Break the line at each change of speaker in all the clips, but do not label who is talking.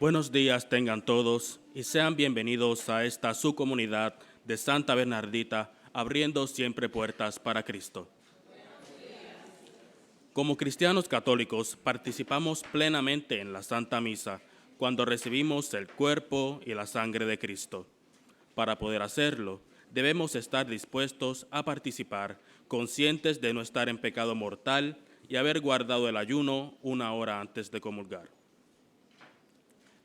Buenos días tengan todos y sean bienvenidos a esta su comunidad de Santa Bernardita, abriendo siempre puertas para Cristo. Como cristianos católicos participamos plenamente en la Santa Misa cuando recibimos el cuerpo y la sangre de Cristo. Para poder hacerlo, debemos estar dispuestos a participar, conscientes de no estar en pecado mortal y haber guardado el ayuno una hora antes de comulgar.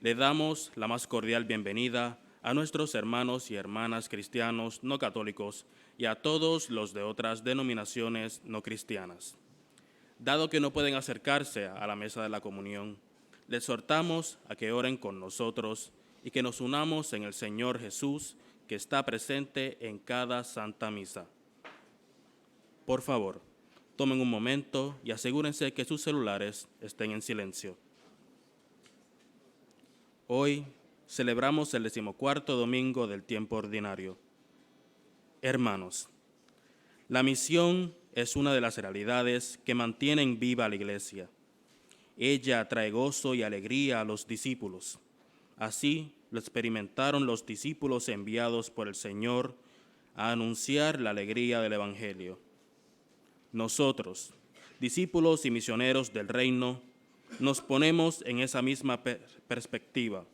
Le damos la más cordial bienvenida a nuestros hermanos y hermanas cristianos no católicos y a todos los de otras denominaciones no cristianas. Dado que no pueden acercarse a la mesa de la comunión, les exhortamos a que oren con nosotros y que nos unamos en el Señor Jesús, que está presente en cada Santa Misa. Por favor, tomen un momento y asegúrense que sus celulares estén en silencio. Hoy celebramos el 14º domingo del tiempo ordinario. Hermanos, la misión es una de las realidades que mantienen viva la Iglesia. Ella trae gozo y alegría a los discípulos. Así lo experimentaron los discípulos enviados por el Señor a anunciar la alegría del Evangelio. Nosotros, discípulos y misioneros del reino, nos ponemos en esa misma perspectiva,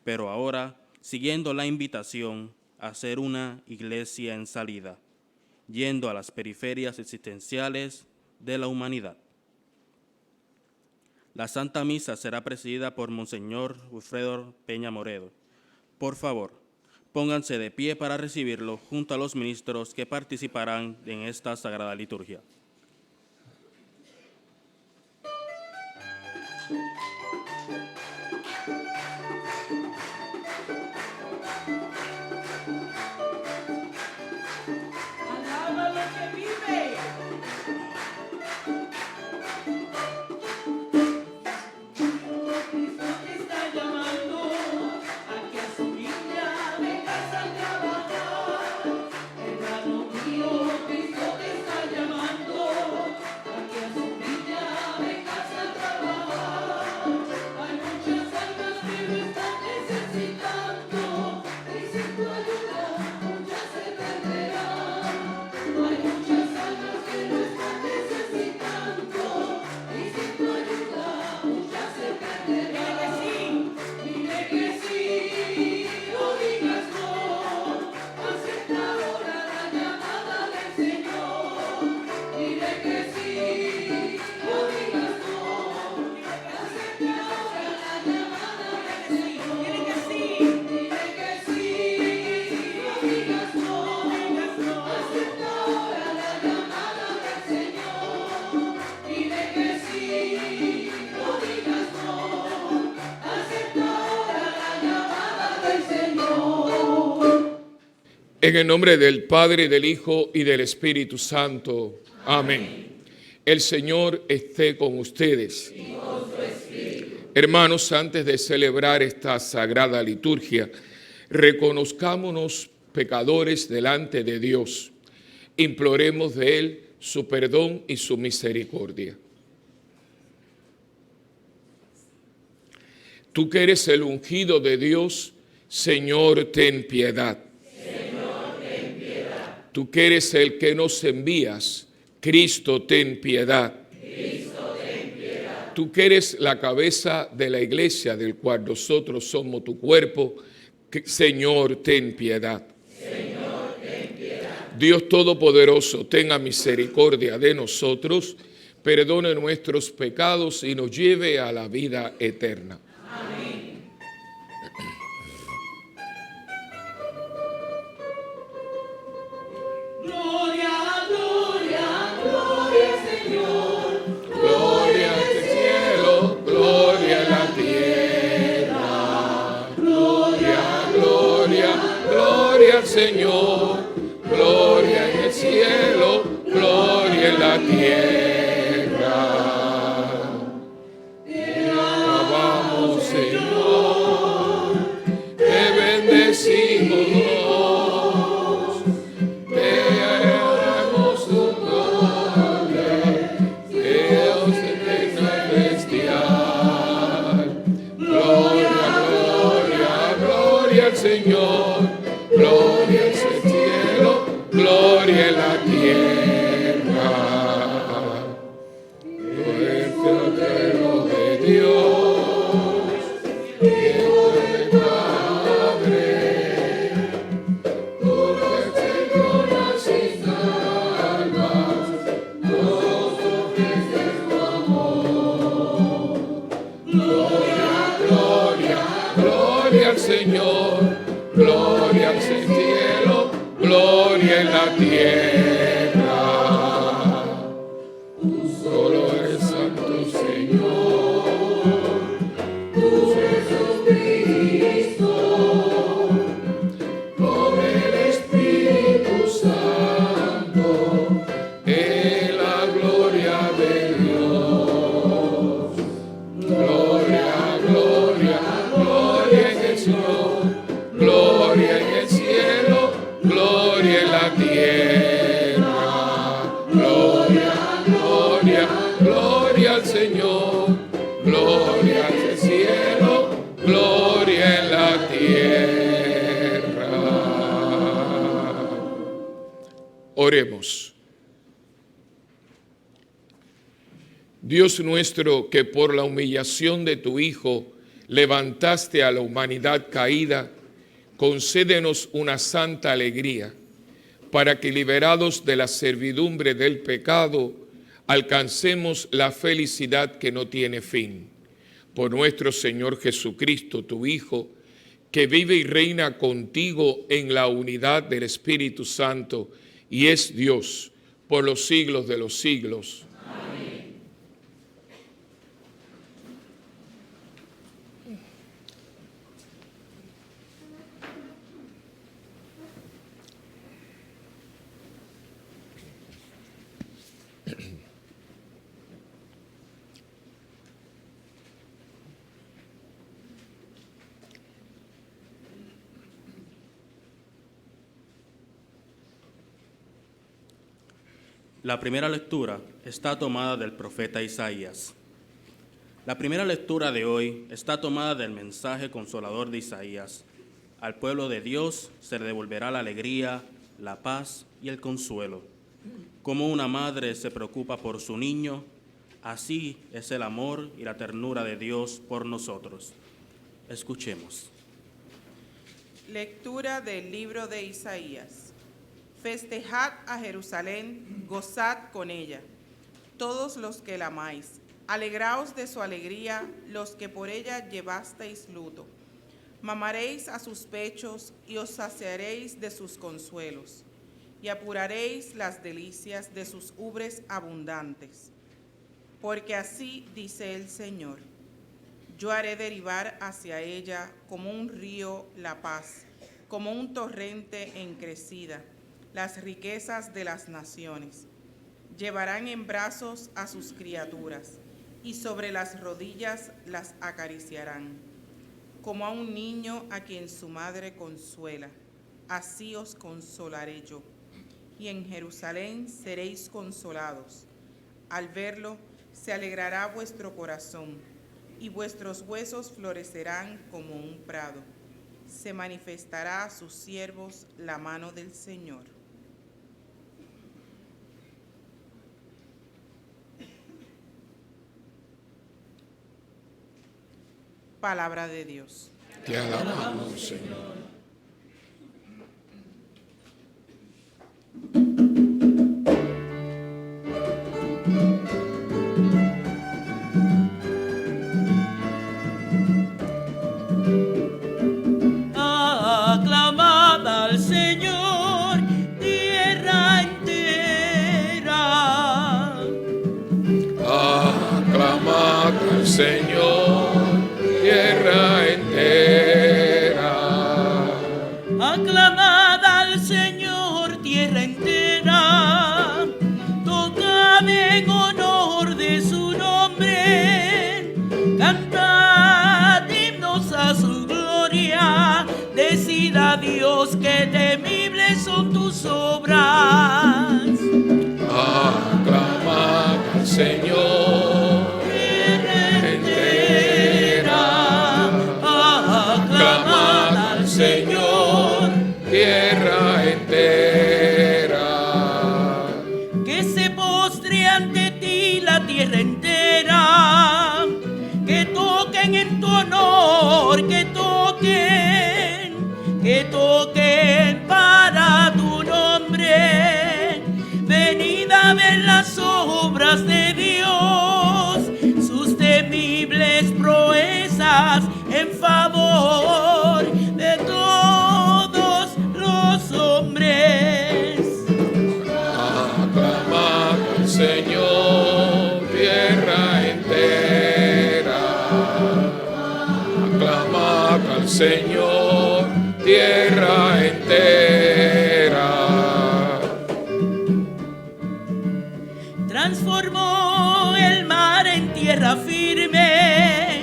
pero ahora siguiendo la invitación a ser una iglesia en salida, yendo a las periferias existenciales de la humanidad. La Santa Misa será presidida por Monseñor Wilfredo Peña Moredo. Por favor, pónganse de pie para recibirlo junto a los ministros que participarán en esta sagrada liturgia.
En el nombre del Padre, del Hijo y del Espíritu Santo. Amén. El Señor esté con ustedes.
Y con su espíritu.
Hermanos, antes de celebrar esta sagrada liturgia, reconozcámonos pecadores delante de Dios. Imploremos de Él su perdón y su misericordia. Tú que eres el ungido de Dios, Señor, ten piedad. Tú que eres el que nos envías, Cristo, ten piedad.
Cristo, ten piedad.
Tú que eres la cabeza de la iglesia, del cual nosotros somos tu cuerpo, Señor, ten piedad.
Señor, ten piedad.
Dios Todopoderoso, tenga misericordia de nosotros, perdone nuestros pecados y nos lleve a la vida eterna.
Amén.
Señor, gloria en el cielo, gloria en la tierra.
Te alabamos, Señor.
Señor, gloria al cielo, gloria en la tierra. Solo eres santo, Señor,
Tú Jesucristo,
con el Espíritu Santo, en la gloria de Dios. Gloria, gloria, gloria en el Señor, gloria en el cielo, gloria en la tierra. Gloria, gloria, gloria al Señor, gloria al cielo, gloria en la tierra. Oremos. Dios nuestro, que por la humillación de tu Hijo levantaste a la humanidad caída, concédenos una santa alegría, para que liberados de la servidumbre del pecado, alcancemos la felicidad que no tiene fin. Por nuestro Señor Jesucristo, tu Hijo, que vive y reina contigo en la unidad del Espíritu Santo, y es Dios por los siglos de los siglos.
La primera lectura está tomada del profeta Isaías. La primera lectura de hoy está tomada del mensaje consolador de Isaías. Al pueblo de Dios se le devolverá la alegría, la paz y el consuelo. Como una madre se preocupa por su niño, así es el amor y la ternura de Dios por nosotros. Escuchemos.
Lectura del libro de Isaías. Festejad a Jerusalén, gozad con ella, todos los que la amáis. Alegraos de su alegría, los que por ella llevasteis luto. Mamaréis a sus pechos y os saciaréis de sus consuelos, y apuraréis las delicias de sus ubres abundantes. Porque así dice el Señor: yo haré derivar hacia ella como un río la paz, como un torrente en crecida, las riquezas de las naciones. Llevarán en brazos a sus criaturas, y sobre las rodillas las acariciarán. Como a un niño a quien su madre consuela, así os consolaré yo. Y en Jerusalén seréis consolados. Al verlo, se alegrará vuestro corazón, y vuestros huesos florecerán como un prado. Se manifestará a sus siervos la mano del Señor. Palabra de Dios.
Te alabamos, Señor.
Aclamad al Señor, tierra entera.
Aclamad al Señor, tierra entera.
Aclamad al Señor, tierra entera. Tocad en honor de su nombre. Cantad himnos a su gloria. Decid a Dios que temibles son tus obras.
Aclamad al Señor,
Tierra entera. Aclamad al Señor.
tierra entera.
Que se postre ante ti la tierra entera, que toquen en tu honor, que toquen para tu nombre. Venid a ver las obras de Dios, sus temibles proezas en favor de
Señor, tierra entera.
Transformó el mar en tierra firme,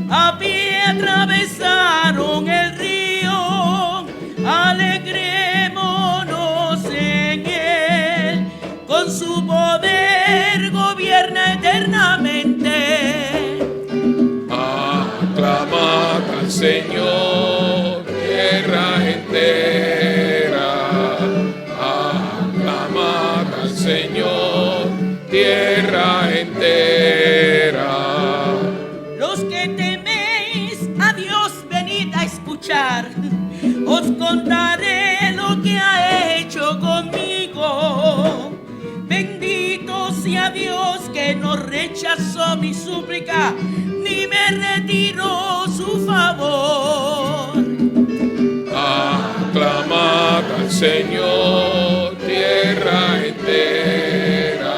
a pie atravesaron el río, alegrémonos en él, con su poder gobierna eternamente.
Aclamad al Señor, tierra entera. Aclamad al Señor, tierra entera.
Los que teméis a Dios, venid a escuchar. Os contaré lo que ha hecho conmigo. Bendito sea Dios que no rechazó mi súplica, ni me retiró su favor.
Aclamad al Señor, tierra entera.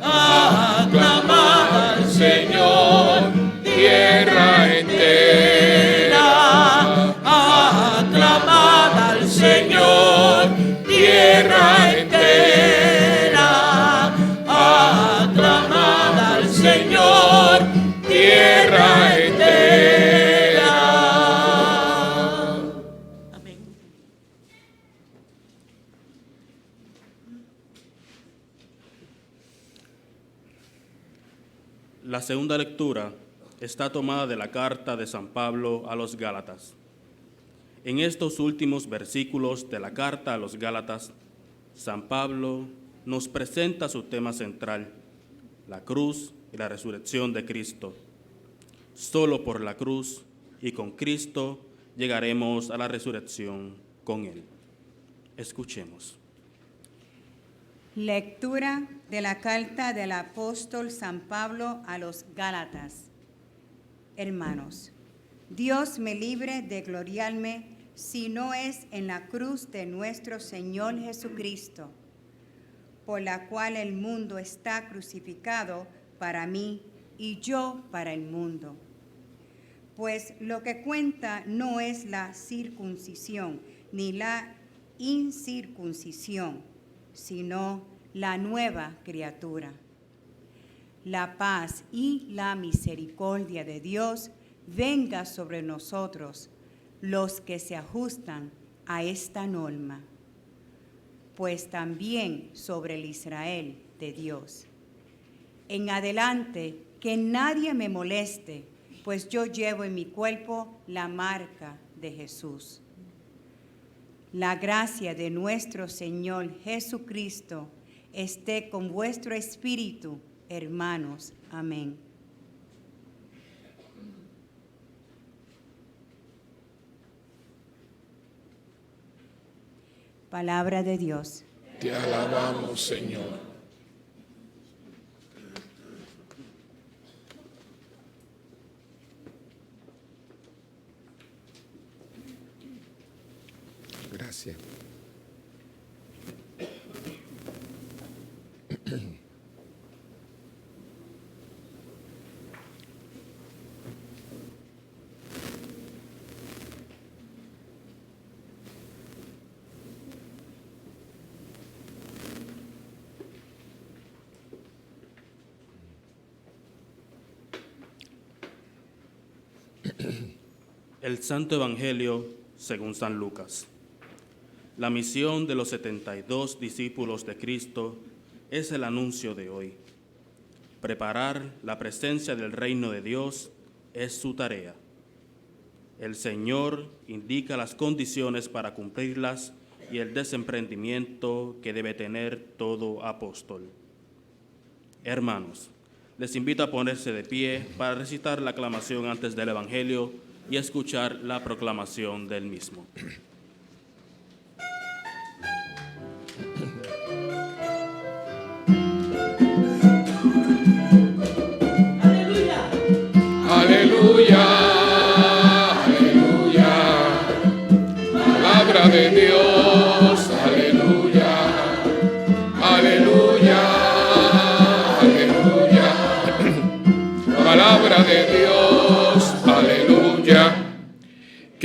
Aclamad al Señor, tierra entera.
Aclamad al Señor, tierra entera. Aclamad al Señor, tierra entera. Amén.
La segunda lectura está tomada de la carta de San Pablo a los Gálatas. En estos últimos versículos de la carta a los Gálatas, San Pablo nos presenta su tema central, la cruz y la resurrección de Cristo. Solo por la cruz y con Cristo llegaremos a la resurrección con Él. Escuchemos.
Lectura de la carta del apóstol San Pablo a los Gálatas. Hermanos, Dios me libre de gloriarme si no es en la cruz de nuestro Señor Jesucristo, por la cual el mundo está crucificado para mí y yo para el mundo. Pues lo que cuenta no es la circuncisión ni la incircuncisión, sino la nueva criatura. La paz y la misericordia de Dios venga sobre nosotros, los que se ajustan a esta norma, pues también sobre el Israel de Dios. En adelante, que nadie me moleste, pues yo llevo en mi cuerpo la marca de Jesús. La gracia de nuestro Señor Jesucristo esté con vuestro espíritu, hermanos. Amén. Palabra de Dios.
Te alabamos, Señor. Gracias.
El Santo Evangelio según San Lucas. La misión de los 72 discípulos de Cristo es el anuncio de hoy. Preparar la presencia del reino de Dios es su tarea. El Señor indica las condiciones para cumplirlas y el desemprendimiento que debe tener todo apóstol. Hermanos, les invito a ponerse de pie para recitar la aclamación antes del Evangelio y escuchar la proclamación del mismo.
Aleluya.
Aleluya, aleluya. Palabra de Dios, aleluya. Aleluya, aleluya. Palabra de Dios, aleluya.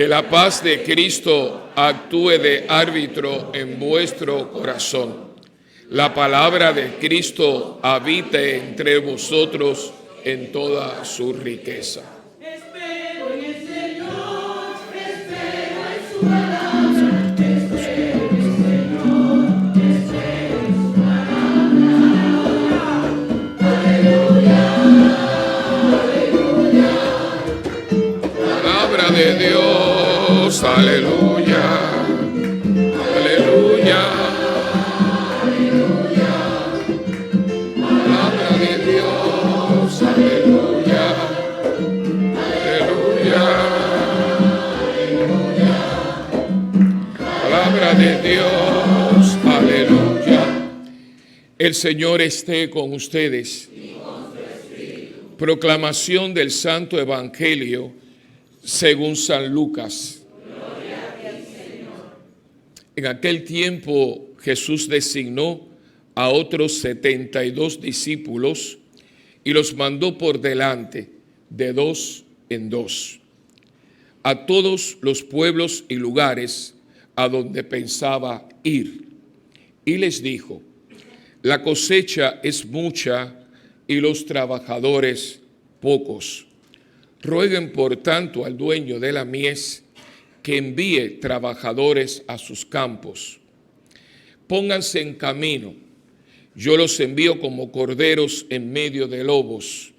Que la paz de Cristo actúe de árbitro en vuestro corazón. La palabra de Cristo habite entre vosotros en toda su riqueza.
Espero en el Señor,
Espero en su palabra, espero en el Señor, espero en su palabra. Aleluya, aleluya.
Palabra de Dios, aleluya, aleluya. Palabra de Dios, aleluya, aleluya. Palabra de Dios, aleluya. El Señor esté con ustedes. Proclamación del Santo Evangelio según San Lucas. En aquel tiempo Jesús designó a otros 72 discípulos y los mandó por delante de dos en dos a todos los pueblos y lugares a donde pensaba ir. Y les dijo: la cosecha es mucha y los trabajadores pocos. Rueguen por tanto al dueño de la mies que envíe trabajadores a sus campos. Pónganse en camino, yo los envío como corderos en medio de lobos.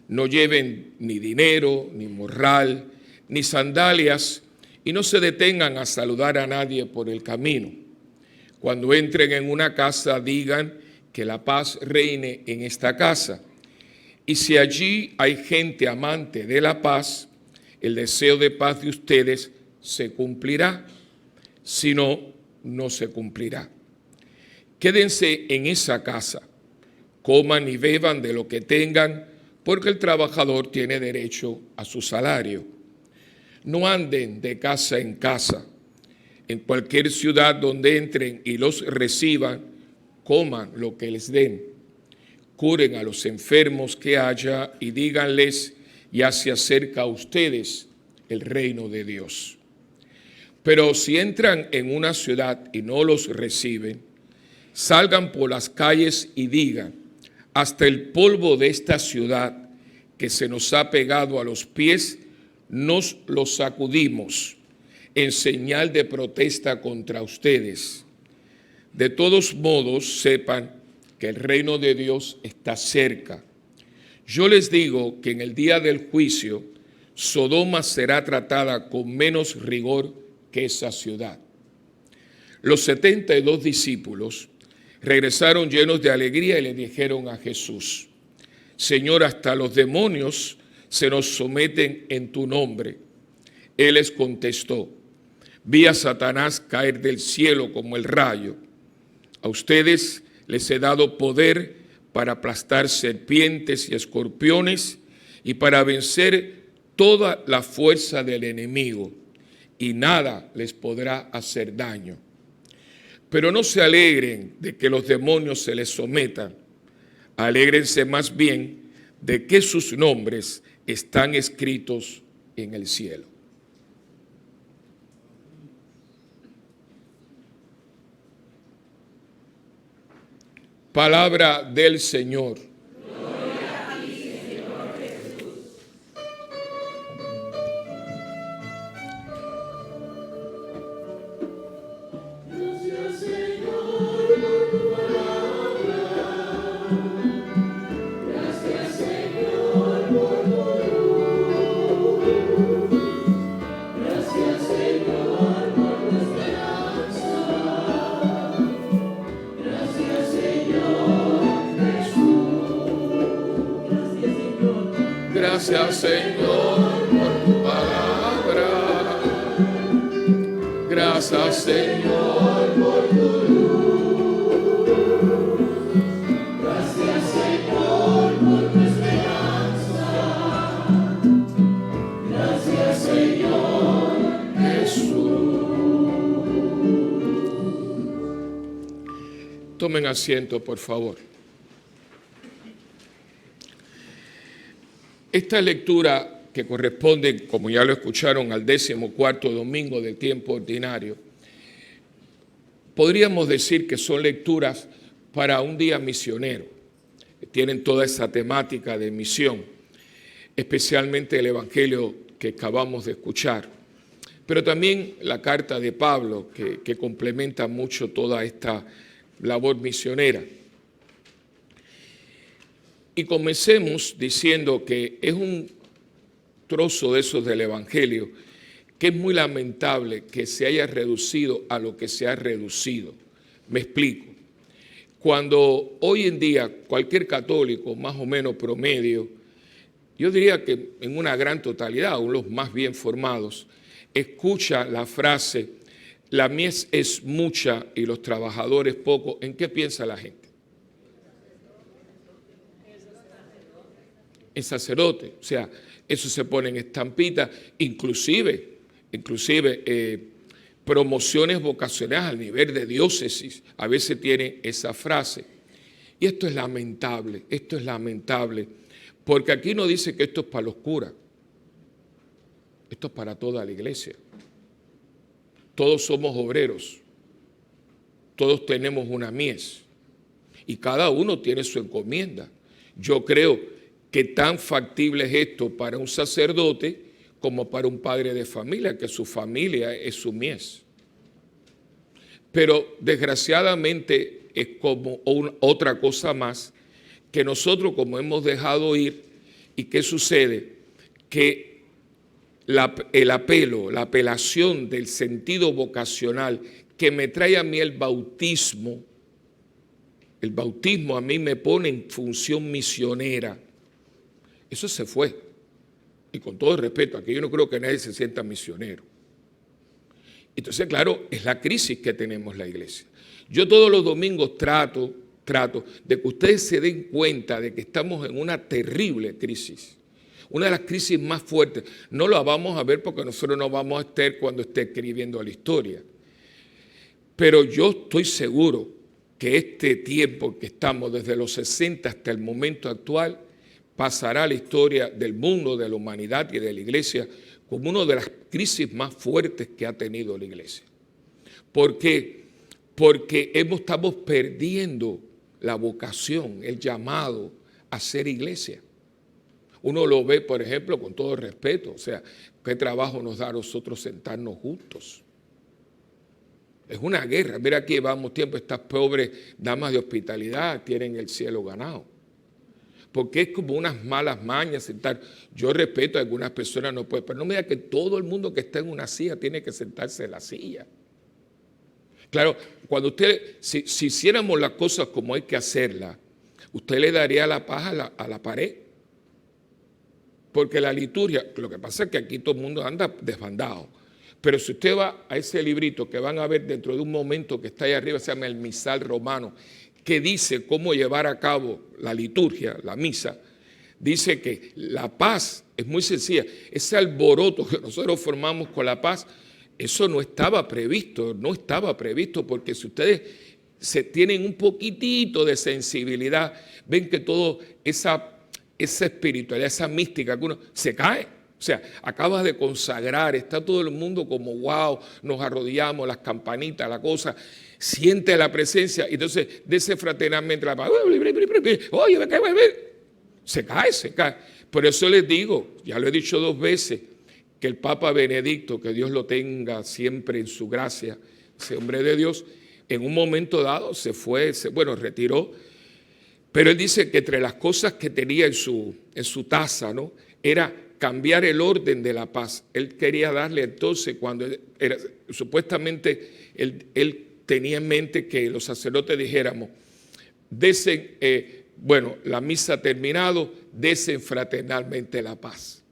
No lleven ni dinero, ni morral, ni sandalias, y no se detengan a saludar a nadie por el camino. Cuando entren en una casa, digan que la paz reine en esta casa. Y si allí hay gente amante de la paz, el deseo de paz de ustedes se cumplirá. Si no, no se cumplirá. Quédense en esa casa, coman y beban de lo que tengan, porque el trabajador tiene derecho a su salario. No anden de casa en casa. En cualquier ciudad donde entren y los reciban, coman lo que les den. Curen a los enfermos que haya y díganles: ya se acerca a ustedes el reino de Dios. Pero si entran en una ciudad y no los reciben, salgan por las calles y digan: hasta el polvo de esta ciudad que se nos ha pegado a los pies, nos lo sacudimos en señal de protesta contra ustedes. De todos modos, sepan que el reino de Dios está cerca. Yo les digo que en el día del juicio, Sodoma será tratada con menos rigor que esa ciudad. Los 72 discípulos regresaron llenos de alegría y le dijeron a Jesús: Señor, hasta los demonios se nos someten en tu nombre. Él les contestó: vi a Satanás caer del cielo como el rayo. A ustedes les he dado poder para aplastar serpientes y escorpiones y para vencer toda la fuerza del enemigo, y nada les podrá hacer daño. Pero no se alegren de que los demonios se les sometan. Alégrense más bien de que sus nombres están escritos en el cielo. Palabra del Señor.
Gloria a ti, Señor Jesús. Gracias, Señor, por tu palabra. Gracias, Señor, por tu luz. Gracias, Señor, por tu esperanza. Gracias, Señor Jesús. Gracias, Señor, por tu palabra. Gracias, Señor, por tu luz. Gracias, Señor, por tu esperanza. Gracias, Señor Jesús.
Tomen asiento, por favor. Esta lectura que corresponden, como ya lo escucharon, al 14º domingo del tiempo ordinario, podríamos decir que son lecturas para un día misionero. Tienen toda esa temática de misión, especialmente el Evangelio que acabamos de escuchar, pero también la carta de Pablo, que complementa mucho toda esta labor misionera. Y comencemos diciendo que es un trozo de esos del Evangelio que es muy lamentable que se haya reducido a lo que se ha reducido. Me explico. Cuando hoy en día cualquier católico más o menos promedio, yo diría que en una gran totalidad, aún los más bien formados, escucha la frase, la mies es mucha y los trabajadores pocos, ¿en qué piensa la gente? En sacerdote, o sea, eso se pone en estampitas, inclusive promociones vocacionales al nivel de diócesis, a veces tiene esa frase. Y esto es lamentable, porque aquí no dice que esto es para los curas, esto es para toda la iglesia. Todos somos obreros, todos tenemos una mies y cada uno tiene su encomienda. Yo creo que tan factible es esto para un sacerdote como para un padre de familia, que su familia es su mies. Pero desgraciadamente es como otra cosa más que nosotros como hemos dejado ir. ¿Y qué sucede? Que el apelo, la apelación del sentido vocacional que me trae a mí el bautismo a mí me pone en función misionera. Eso se fue. Y con todo el respeto, aquí yo no creo que nadie se sienta misionero. Entonces, claro, es la crisis que tenemos la iglesia. Yo todos los domingos trato de que ustedes se den cuenta de que estamos en una terrible crisis. Una de las crisis más fuertes. No la vamos a ver porque nosotros no vamos a estar cuando esté escribiendo la historia. Pero yo estoy seguro que este tiempo que estamos desde los 60 hasta el momento actual pasará a la historia del mundo, de la humanidad y de la iglesia como una de las crisis más fuertes que ha tenido la iglesia. ¿Por qué? Porque estamos perdiendo la vocación, el llamado a ser iglesia. Uno lo ve, por ejemplo, con todo respeto, o sea, qué trabajo nos da a nosotros sentarnos juntos. Es una guerra. Mira, aquí llevamos tiempo, estas pobres damas de hospitalidad tienen el cielo ganado. Porque es como unas malas mañas sentar. Yo respeto a algunas personas, no pueden, pero no me diga que todo el mundo que está en una silla tiene que sentarse en la silla. Claro, cuando usted, si hiciéramos las cosas como hay que hacerlas, usted le daría la paz a la pared. Porque la liturgia, lo que pasa es que aquí todo el mundo anda desbandado. Pero si usted va a ese librito que van a ver dentro de un momento que está ahí arriba, se llama el Misal Romano, que dice cómo llevar a cabo la liturgia, la misa, dice que la paz es muy sencilla. Ese alboroto que nosotros formamos con la paz, eso no estaba previsto, porque si ustedes tienen un poquitito de sensibilidad, ven que toda esa espiritualidad, esa mística que uno se cae. O sea, acabas de consagrar, está todo el mundo como wow, nos arrodillamos, las campanitas, la cosa, siente la presencia, y entonces de ese fraternalmente la paz, oye, se cae. Por eso les digo, ya lo he dicho 2 veces, que el Papa Benedicto, que Dios lo tenga siempre en su gracia, ese hombre de Dios, en un momento dado se retiró, pero él dice que entre las cosas que tenía en su taza, ¿no?, era cambiar el orden de la paz. Él quería darle entonces, cuando supuestamente él tenía en mente que los sacerdotes dijéramos, la misa ha terminado, desen fraternalmente la paz.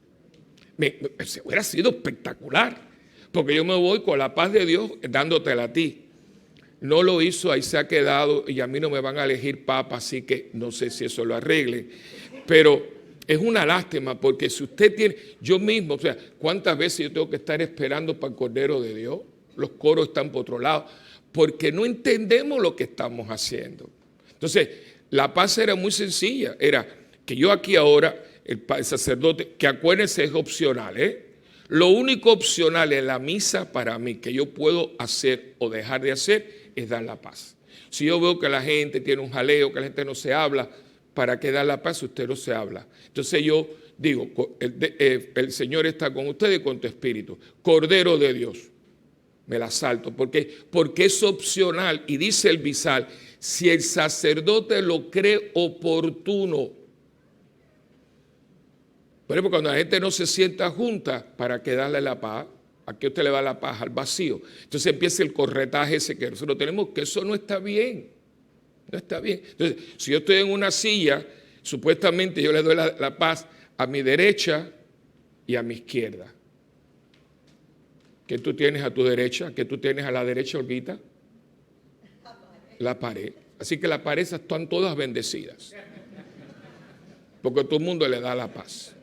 Se hubiera sido espectacular, porque yo me voy con la paz de Dios dándotela a ti. No lo hizo, ahí se ha quedado, y a mí no me van a elegir papa, así que no sé si eso lo arregle, pero es una lástima, porque si usted tiene, yo mismo, o sea, ¿cuántas veces yo tengo que estar esperando para el Cordero de Dios? Los coros están por otro lado, porque no entendemos lo que estamos haciendo. Entonces, la paz era muy sencilla, era que yo aquí ahora el sacerdote, que acuérdense es opcional, Lo único opcional en la misa para mí que yo puedo hacer o dejar de hacer es dar la paz. Si yo veo que la gente tiene un jaleo, que la gente no se habla, ¿para qué dar la paz? Usted no se habla. Entonces yo digo, el Señor está con usted y con tu espíritu. Cordero de Dios. Me la salto. Porque es opcional. Y dice el misal, si el sacerdote lo cree oportuno. Por ejemplo, cuando la gente no se sienta junta, ¿para qué darle la paz? ¿A qué usted le va la paz? Al vacío. Entonces empieza el corretaje ese que nosotros tenemos, que eso no está bien. No está bien. Entonces, si yo estoy en una silla, supuestamente yo le doy la paz a mi derecha y a mi izquierda. ¿Qué tú tienes a tu derecha? ¿Qué tú tienes a la derecha, Olguita? La pared. Así que las paredes están todas bendecidas. Porque todo el mundo le da la paz.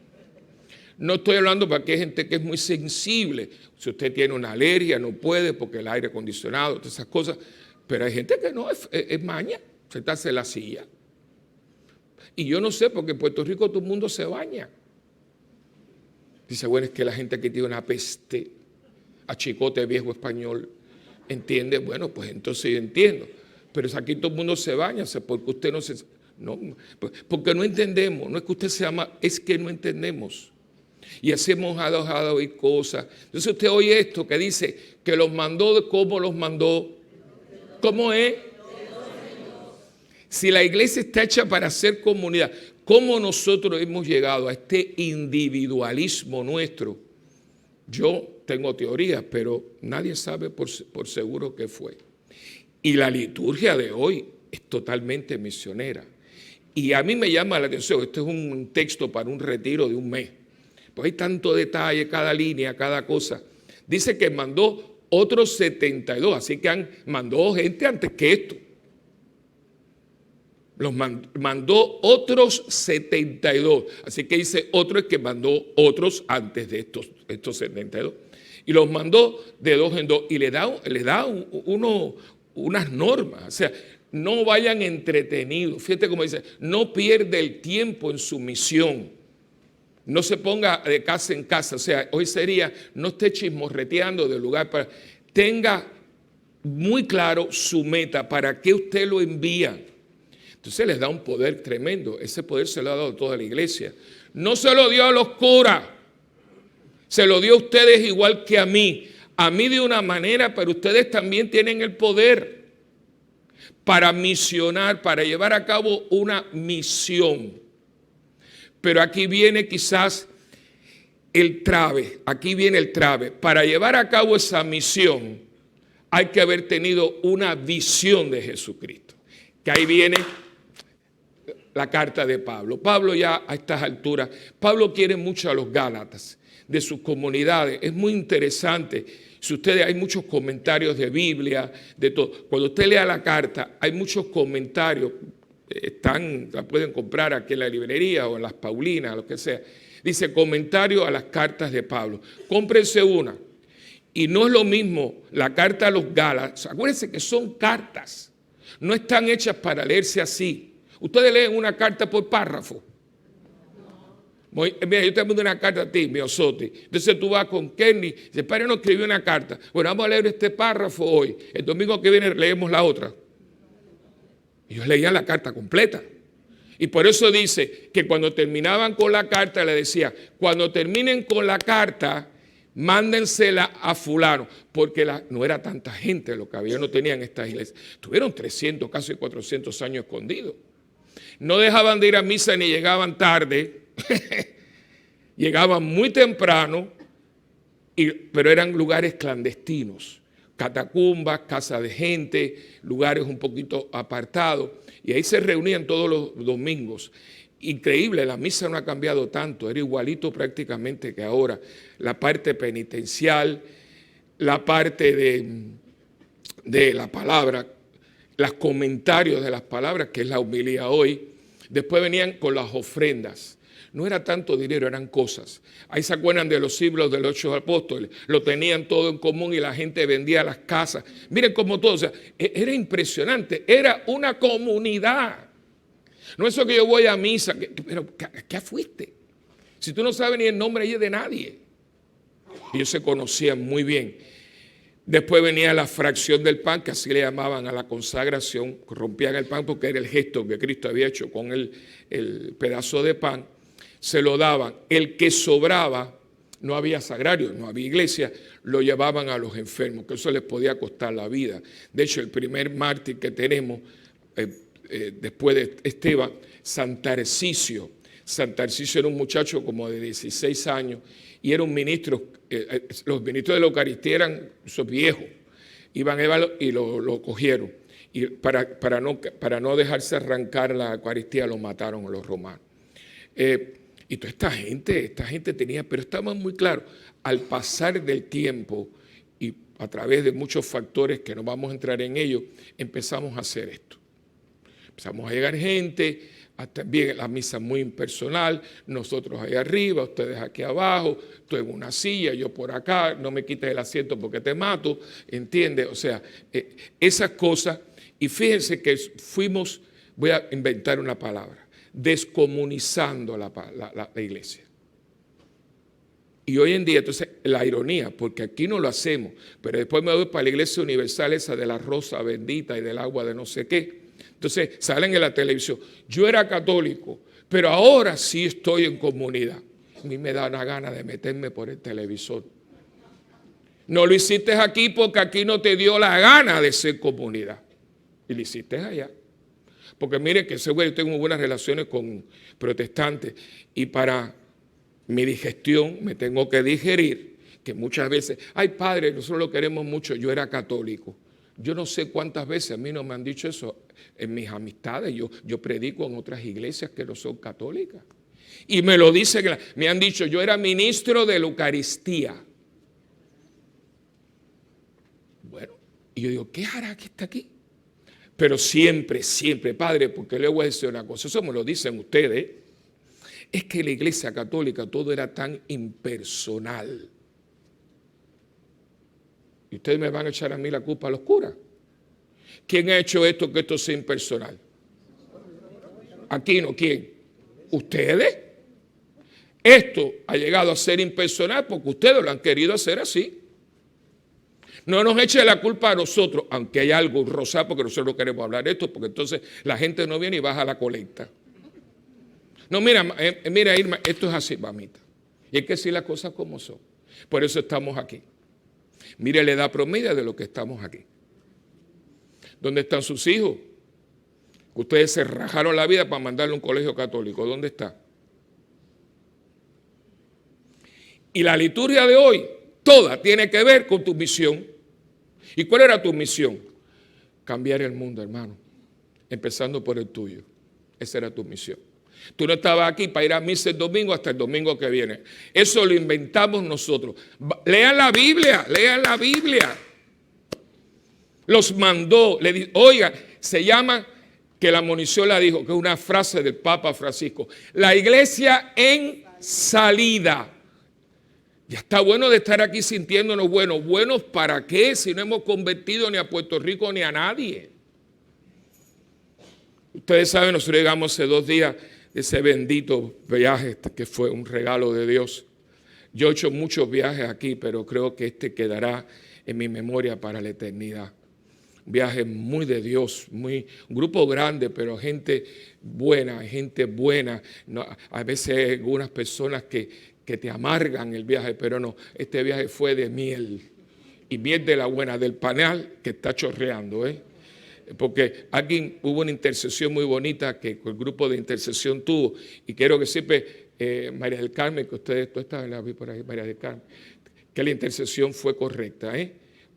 No estoy hablando para que hay gente que es muy sensible. Si usted tiene una alergia, no puede porque el aire acondicionado, todas esas cosas. Pero hay gente que no, es maña, sentarse en la silla. Y yo no sé, porque en Puerto Rico todo el mundo se baña. Dice, bueno, es que la gente aquí tiene una peste a chicote viejo español. ¿Entiende? Bueno, pues entonces yo entiendo. Pero aquí todo el mundo se baña, porque usted no se... No, porque no entendemos, no es que usted se ama, es que no entendemos. Y así hemos dejado de oír cosas. Entonces usted oye esto que dice que los mandó, ¿cómo los mandó? ¿Cómo es? Si la iglesia está hecha para ser comunidad, ¿cómo nosotros hemos llegado a este individualismo nuestro? Yo tengo teorías, pero nadie sabe por seguro qué fue. Y la liturgia de hoy es totalmente misionera. Y a mí me llama la atención, este es un texto para un retiro de un mes. Pues hay tanto detalle, cada línea, cada cosa. Dice que mandó otros 72, así que mandó gente antes que esto. Los mandó otros 72, así que dice otro es que mandó otros antes de estos 72. Y los mandó de dos en dos y le da unas normas, o sea, no vayan entretenidos. Fíjate cómo dice, no pierda el tiempo en su misión. No se ponga de casa en casa, o sea, hoy sería, no esté chismorreteando del lugar para... Tenga muy claro su meta, para qué usted lo envía. Entonces les da un poder tremendo, ese poder se lo ha dado a toda la iglesia. No se lo dio a los curas, se lo dio a ustedes igual que a mí de una manera, pero ustedes también tienen el poder para misionar, para llevar a cabo una misión. Pero aquí viene quizás el trabe, Para llevar a cabo esa misión hay que haber tenido una visión de Jesucristo. Que ahí viene la carta de Pablo. Pablo ya a estas alturas, Pablo quiere mucho a los Gálatas, de sus comunidades. Es muy interesante. Si ustedes, hay muchos comentarios de Biblia, de todo. Cuando usted lea la carta, hay muchos comentarios. La pueden comprar aquí en la librería o en las Paulinas, lo que sea. Dice comentario a las cartas de Pablo. Cómprense una. Y no es lo mismo la carta a los Gálatas. Acuérdense que son cartas. No están hechas para leerse así. Ustedes leen una carta por párrafo. Mira, yo te mando una carta a ti, mi Osote. Entonces tú vas con Kenny. Dice, padre, no escribió una carta. Bueno, vamos a leer este párrafo hoy. El domingo que viene leemos la otra. Ellos leían la carta completa. Y por eso dice que cuando terminaban con la carta, le decía, cuando terminen con la carta, mándensela a fulano. Porque no era tanta gente lo que había, no tenían estas iglesias. Tuvieron 300, casi 400 años escondidos. No dejaban de ir a misa ni llegaban tarde. Llegaban muy temprano, pero eran lugares clandestinos. Catacumbas, casa de gente, lugares un poquito apartados, y ahí se reunían todos los domingos. Increíble, la misa no ha cambiado tanto, era igualito prácticamente que ahora. La parte penitencial, la parte de la palabra, los comentarios de las palabras, que es la homilía hoy. Después venían con las ofrendas. No era tanto dinero, eran cosas. Ahí se acuerdan de los libros de los 8 apóstoles. Lo tenían todo en común y la gente vendía las casas. Miren cómo todo, o sea, era impresionante. Era una comunidad. No es eso que yo voy a misa, pero ¿qué fuiste? Si tú no sabes ni el nombre ahí de nadie. Ellos se conocían muy bien. Después venía la fracción del pan, que así le llamaban a la consagración. Rompían el pan porque era el gesto que Cristo había hecho con el pedazo de pan. Se lo daban. El que sobraba, no había sagrario, no había iglesia, lo llevaban a los enfermos, que eso les podía costar la vida. De hecho, el primer mártir que tenemos, después de Esteban, San Tarcisio. San Tarcisio era un muchacho como de 16 años y era un ministro. Los ministros de la Eucaristía eran esos viejos. Iban y lo cogieron. Y para no dejarse arrancar la Eucaristía, lo mataron los romanos. Y toda esta gente tenía, pero estaba muy claro, al pasar del tiempo y a través de muchos factores que no vamos a entrar en ellos, empezamos a hacer esto. Empezamos a llegar gente, también la misa muy impersonal, nosotros ahí arriba, ustedes aquí abajo, tú en una silla, yo por acá, no me quites el asiento porque te mato, ¿entiendes? O sea, esas cosas, y fíjense que fuimos, voy a inventar una palabra, descomunizando la iglesia. Y hoy en día, entonces, la ironía, porque aquí no lo hacemos, pero después me voy para la iglesia universal esa de la rosa bendita y del agua de no sé qué. Entonces, salen en la televisión, yo era católico, pero ahora sí estoy en comunidad. A mí me da una gana de meterme por el televisor. No lo hiciste aquí porque aquí no te dio la gana de ser comunidad. Y lo hiciste allá. Porque mire que yo tengo muy buenas relaciones con protestantes y para mi digestión me tengo que digerir que muchas veces, ay padre, nosotros lo queremos mucho, yo era católico. Yo no sé cuántas veces a mí no me han dicho eso en mis amistades. Yo predico en otras iglesias que no son católicas. Y me lo dicen, me han dicho, yo era ministro de la Eucaristía. Bueno, y yo digo, ¿qué hará que está aquí? Pero siempre, padre, porque le voy a decir una cosa, eso me lo dicen ustedes, es que la iglesia católica todo era tan impersonal. Y ustedes me van a echar a mí la culpa a los curas. ¿Quién ha hecho esto que esto sea impersonal? Aquí no, ¿quién? ¿Ustedes? Esto ha llegado a ser impersonal porque ustedes lo han querido hacer así. No nos eche la culpa a nosotros, aunque hay algo rosado, porque nosotros no queremos hablar de esto, porque entonces la gente no viene y baja la colecta. No, mira Irma, esto es así, mamita. Y hay que decir las cosas como son. Por eso estamos aquí. Mire la edad promedio de lo que estamos aquí. ¿Dónde están sus hijos? Ustedes se rajaron la vida para mandarle a un colegio católico. ¿Dónde está? Y la liturgia de hoy, toda tiene que ver con tu misión. ¿Y cuál era tu misión? Cambiar el mundo, hermano. Empezando por el tuyo. Esa era tu misión. Tú no estabas aquí para ir a misa el domingo hasta el domingo que viene. Eso lo inventamos nosotros. Lean la Biblia, lean la Biblia. Los mandó, le dijo, oiga, se llama, que la monición la dijo, que es una frase del Papa Francisco, la iglesia en salida. Ya está bueno de estar aquí sintiéndonos buenos. ¿Buenos para qué? Si no hemos convertido ni a Puerto Rico ni a nadie. Ustedes saben, nosotros llegamos hace 2 días de ese bendito viaje que fue un regalo de Dios. Yo he hecho muchos viajes aquí, pero creo que este quedará en mi memoria para la eternidad. Un viaje muy de Dios, un grupo grande, pero gente buena. No, a veces algunas personas que te amargan el viaje, pero no, este viaje fue de miel. Y miel de la buena, del panal que está chorreando, porque aquí hubo una intercesión muy bonita que el grupo de intercesión tuvo, y quiero que siempre, María del Carmen, que ustedes, tú estás por ahí, María del Carmen, que la intercesión fue correcta,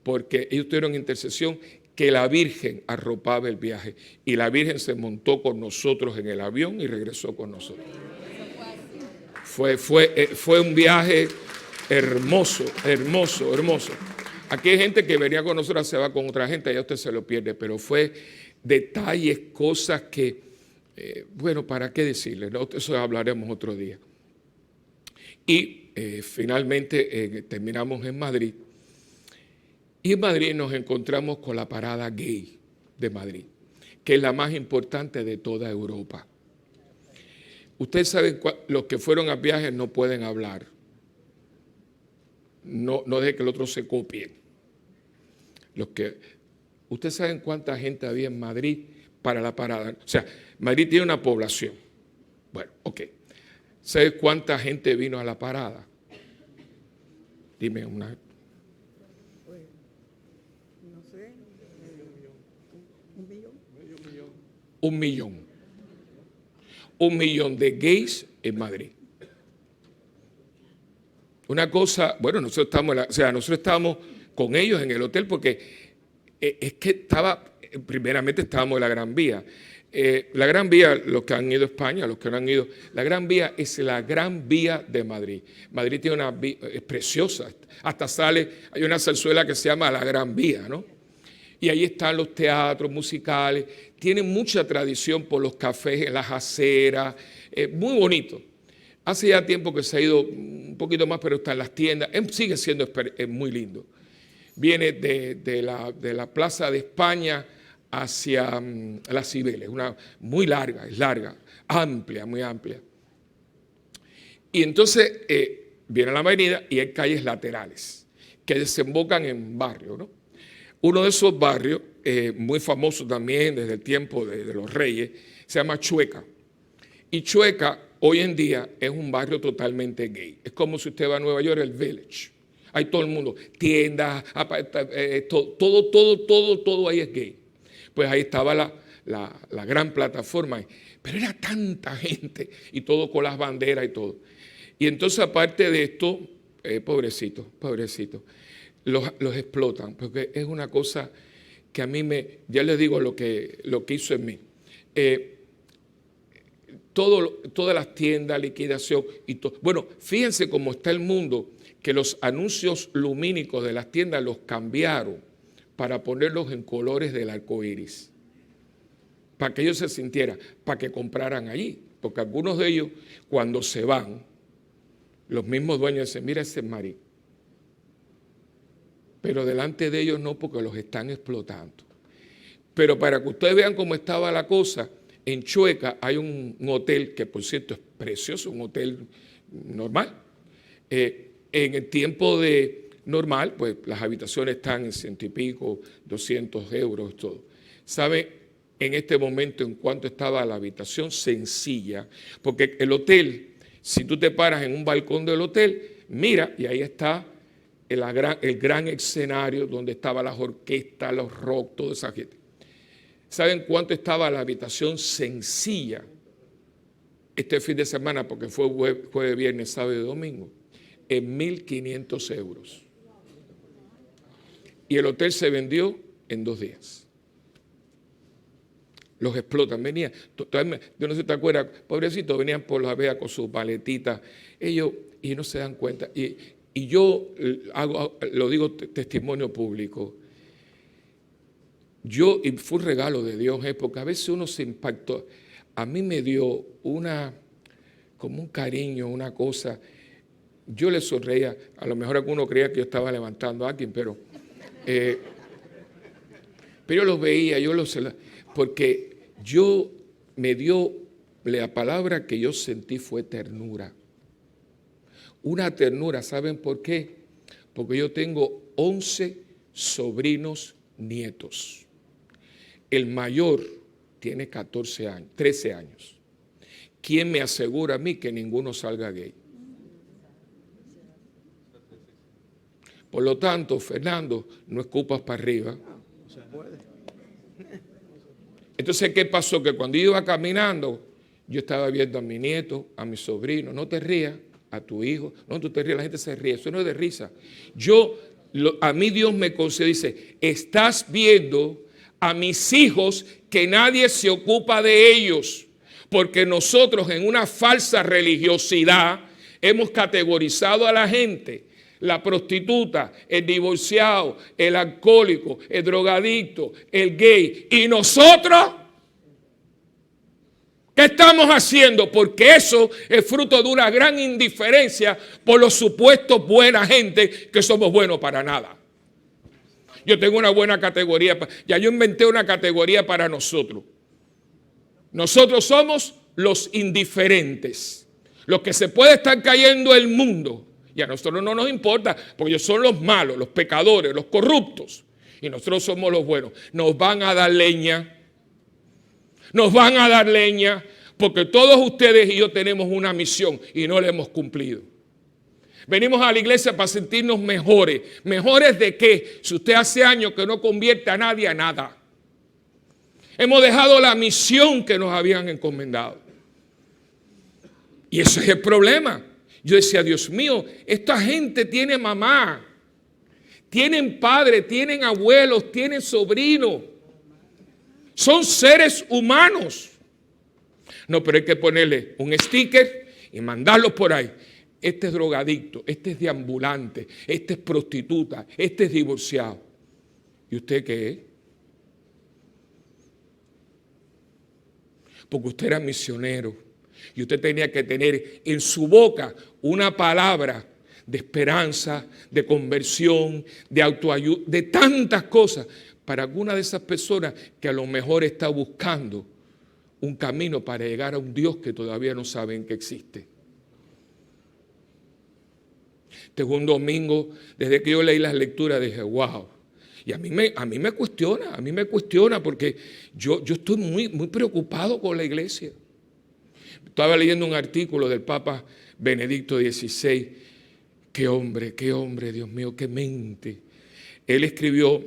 porque ellos tuvieron intercesión que la Virgen arropaba el viaje, y la Virgen se montó con nosotros en el avión y regresó con nosotros. Fue un viaje hermoso. Aquí hay gente que venía con nosotros, se va con otra gente, ya usted se lo pierde, pero fue detalles, cosas que, bueno, ¿para qué decirle? ¿No? Eso hablaremos otro día. Y finalmente terminamos en Madrid. Y en Madrid nos encontramos con la parada gay de Madrid, que es la más importante de toda Europa. Ustedes saben, los que fueron a viajes no pueden hablar. No deje que el otro se copie. Ustedes saben cuánta gente había en Madrid para la parada. O sea, Madrid tiene una población. Bueno, ok. ¿Sabes cuánta gente vino a la parada? Dime una.
No sé,
1 millón. 1 millón de gays en Madrid. Una cosa, bueno, nosotros estábamos con ellos en el hotel porque es que primeramente estábamos en la Gran Vía. La Gran Vía, los que han ido a España, los que no han ido, la Gran Vía es la Gran Vía de Madrid. Madrid tiene una vía, es preciosa, hasta hay una zarzuela que se llama La Gran Vía, ¿no? Y ahí están los teatros musicales, tienen mucha tradición por los cafés en las aceras, muy bonito. Hace ya tiempo que se ha ido un poquito más, pero está en las tiendas, sigue siendo muy lindo. Viene de la Plaza de España hacia las Cibeles, muy larga, es larga, amplia, muy amplia. Y entonces viene la avenida y hay calles laterales que desembocan en barrios, ¿no? Uno de esos barrios, muy famoso también desde el tiempo de los reyes, se llama Chueca. Y Chueca hoy en día es un barrio totalmente gay. Es como si usted va a Nueva York, el Village. Hay todo el mundo, tiendas, todo ahí es gay. Pues ahí estaba la gran plataforma. Pero era tanta gente y todo con las banderas y todo. Y entonces aparte de esto, pobrecitos, los explotan, porque es una cosa que a mí ya les digo lo que hizo en mí. Todas las tiendas, liquidación y todo. Bueno, fíjense cómo está el mundo, que los anuncios lumínicos de las tiendas los cambiaron para ponerlos en colores del arco iris, para que ellos se sintieran, para que compraran allí, porque algunos de ellos, cuando se van, los mismos dueños dicen, mira ese marido. Pero delante de ellos no, porque los están explotando. Pero para que ustedes vean cómo estaba la cosa, en Chueca hay un hotel que, por cierto, es precioso, un hotel normal. En el tiempo normal, pues las habitaciones están en 100 y pico, 200 euros, todo. ¿Sabe en este momento en cuánto estaba la habitación? Sencilla, porque el hotel, si tú te paras en un balcón del hotel, mira, y ahí está el gran escenario donde estaban las orquestas, los rock, toda esa gente. ¿Saben cuánto estaba la habitación sencilla este fin de semana? Porque fue jueves, viernes, sábado y domingo. En 1.500 euros. Y el hotel se vendió en 2 días. Los explotan. Venían, yo no sé si te acuerdas, pobrecitos, venían por la vea con sus paletitas. Ellos, y no se dan cuenta. Y yo lo digo testimonio público. Y fue un regalo de Dios, porque a veces uno se impactó. A mí me dio como un cariño, una cosa. Yo le sonreía, a lo mejor alguno creía que yo estaba levantando a alguien, pero yo los veía, porque me dio la palabra que yo sentí fue ternura. Una ternura, ¿saben por qué? Porque yo tengo 11 sobrinos nietos. El mayor tiene 13 años. ¿Quién me asegura a mí que ninguno salga gay? Por lo tanto, Fernando, no escupas para arriba. Entonces, ¿qué pasó? Que cuando yo iba caminando, yo estaba viendo a mi nieto, a mi sobrino. No te rías, a tu hijo. No, tú te rías, la gente se ríe. Eso no es de risa. A mí Dios me concede, dice, estás viendo a mis hijos que nadie se ocupa de ellos. Porque nosotros en una falsa religiosidad hemos categorizado a la gente. La prostituta, el divorciado, el alcohólico, el drogadicto, el gay. ¿Y nosotros? ¿Qué estamos haciendo? Porque eso es fruto de una gran indiferencia por los supuestos buena gente que somos buenos para nada. Yo tengo una buena categoría. Ya yo inventé una categoría para nosotros. Nosotros somos los indiferentes, los que se puede estar cayendo el mundo. Y a nosotros no nos importa, porque ellos son los malos, los pecadores, los corruptos. Y nosotros somos los buenos. Nos van a dar leña. Nos van a dar leña, porque todos ustedes y yo tenemos una misión y no la hemos cumplido. Venimos a la iglesia para sentirnos mejores. ¿Mejores de qué? Si usted hace años que no convierte a nadie a nada. Hemos dejado la misión que nos habían encomendado. Y ese es el problema. Yo decía, Dios mío, esta gente tiene mamá, tienen padre, tienen abuelos, tienen sobrinos. Son seres humanos. No, pero hay que ponerle un sticker y mandarlos por ahí. Este es drogadicto, este es deambulante, este es prostituta, este es divorciado. ¿Y usted qué es? Porque usted era misionero. Y usted tenía que tener en su boca una palabra de esperanza, de conversión, de autoayuda, de tantas cosas para alguna de esas personas que a lo mejor está buscando un camino para llegar a un Dios que todavía no saben que existe. Este es un domingo, desde que yo leí las lecturas dije, wow. Y a mí me cuestiona porque yo estoy muy preocupado con la iglesia. Estaba leyendo un artículo del Papa Benedicto XVI. Qué hombre, Dios mío, qué mente. Él escribió,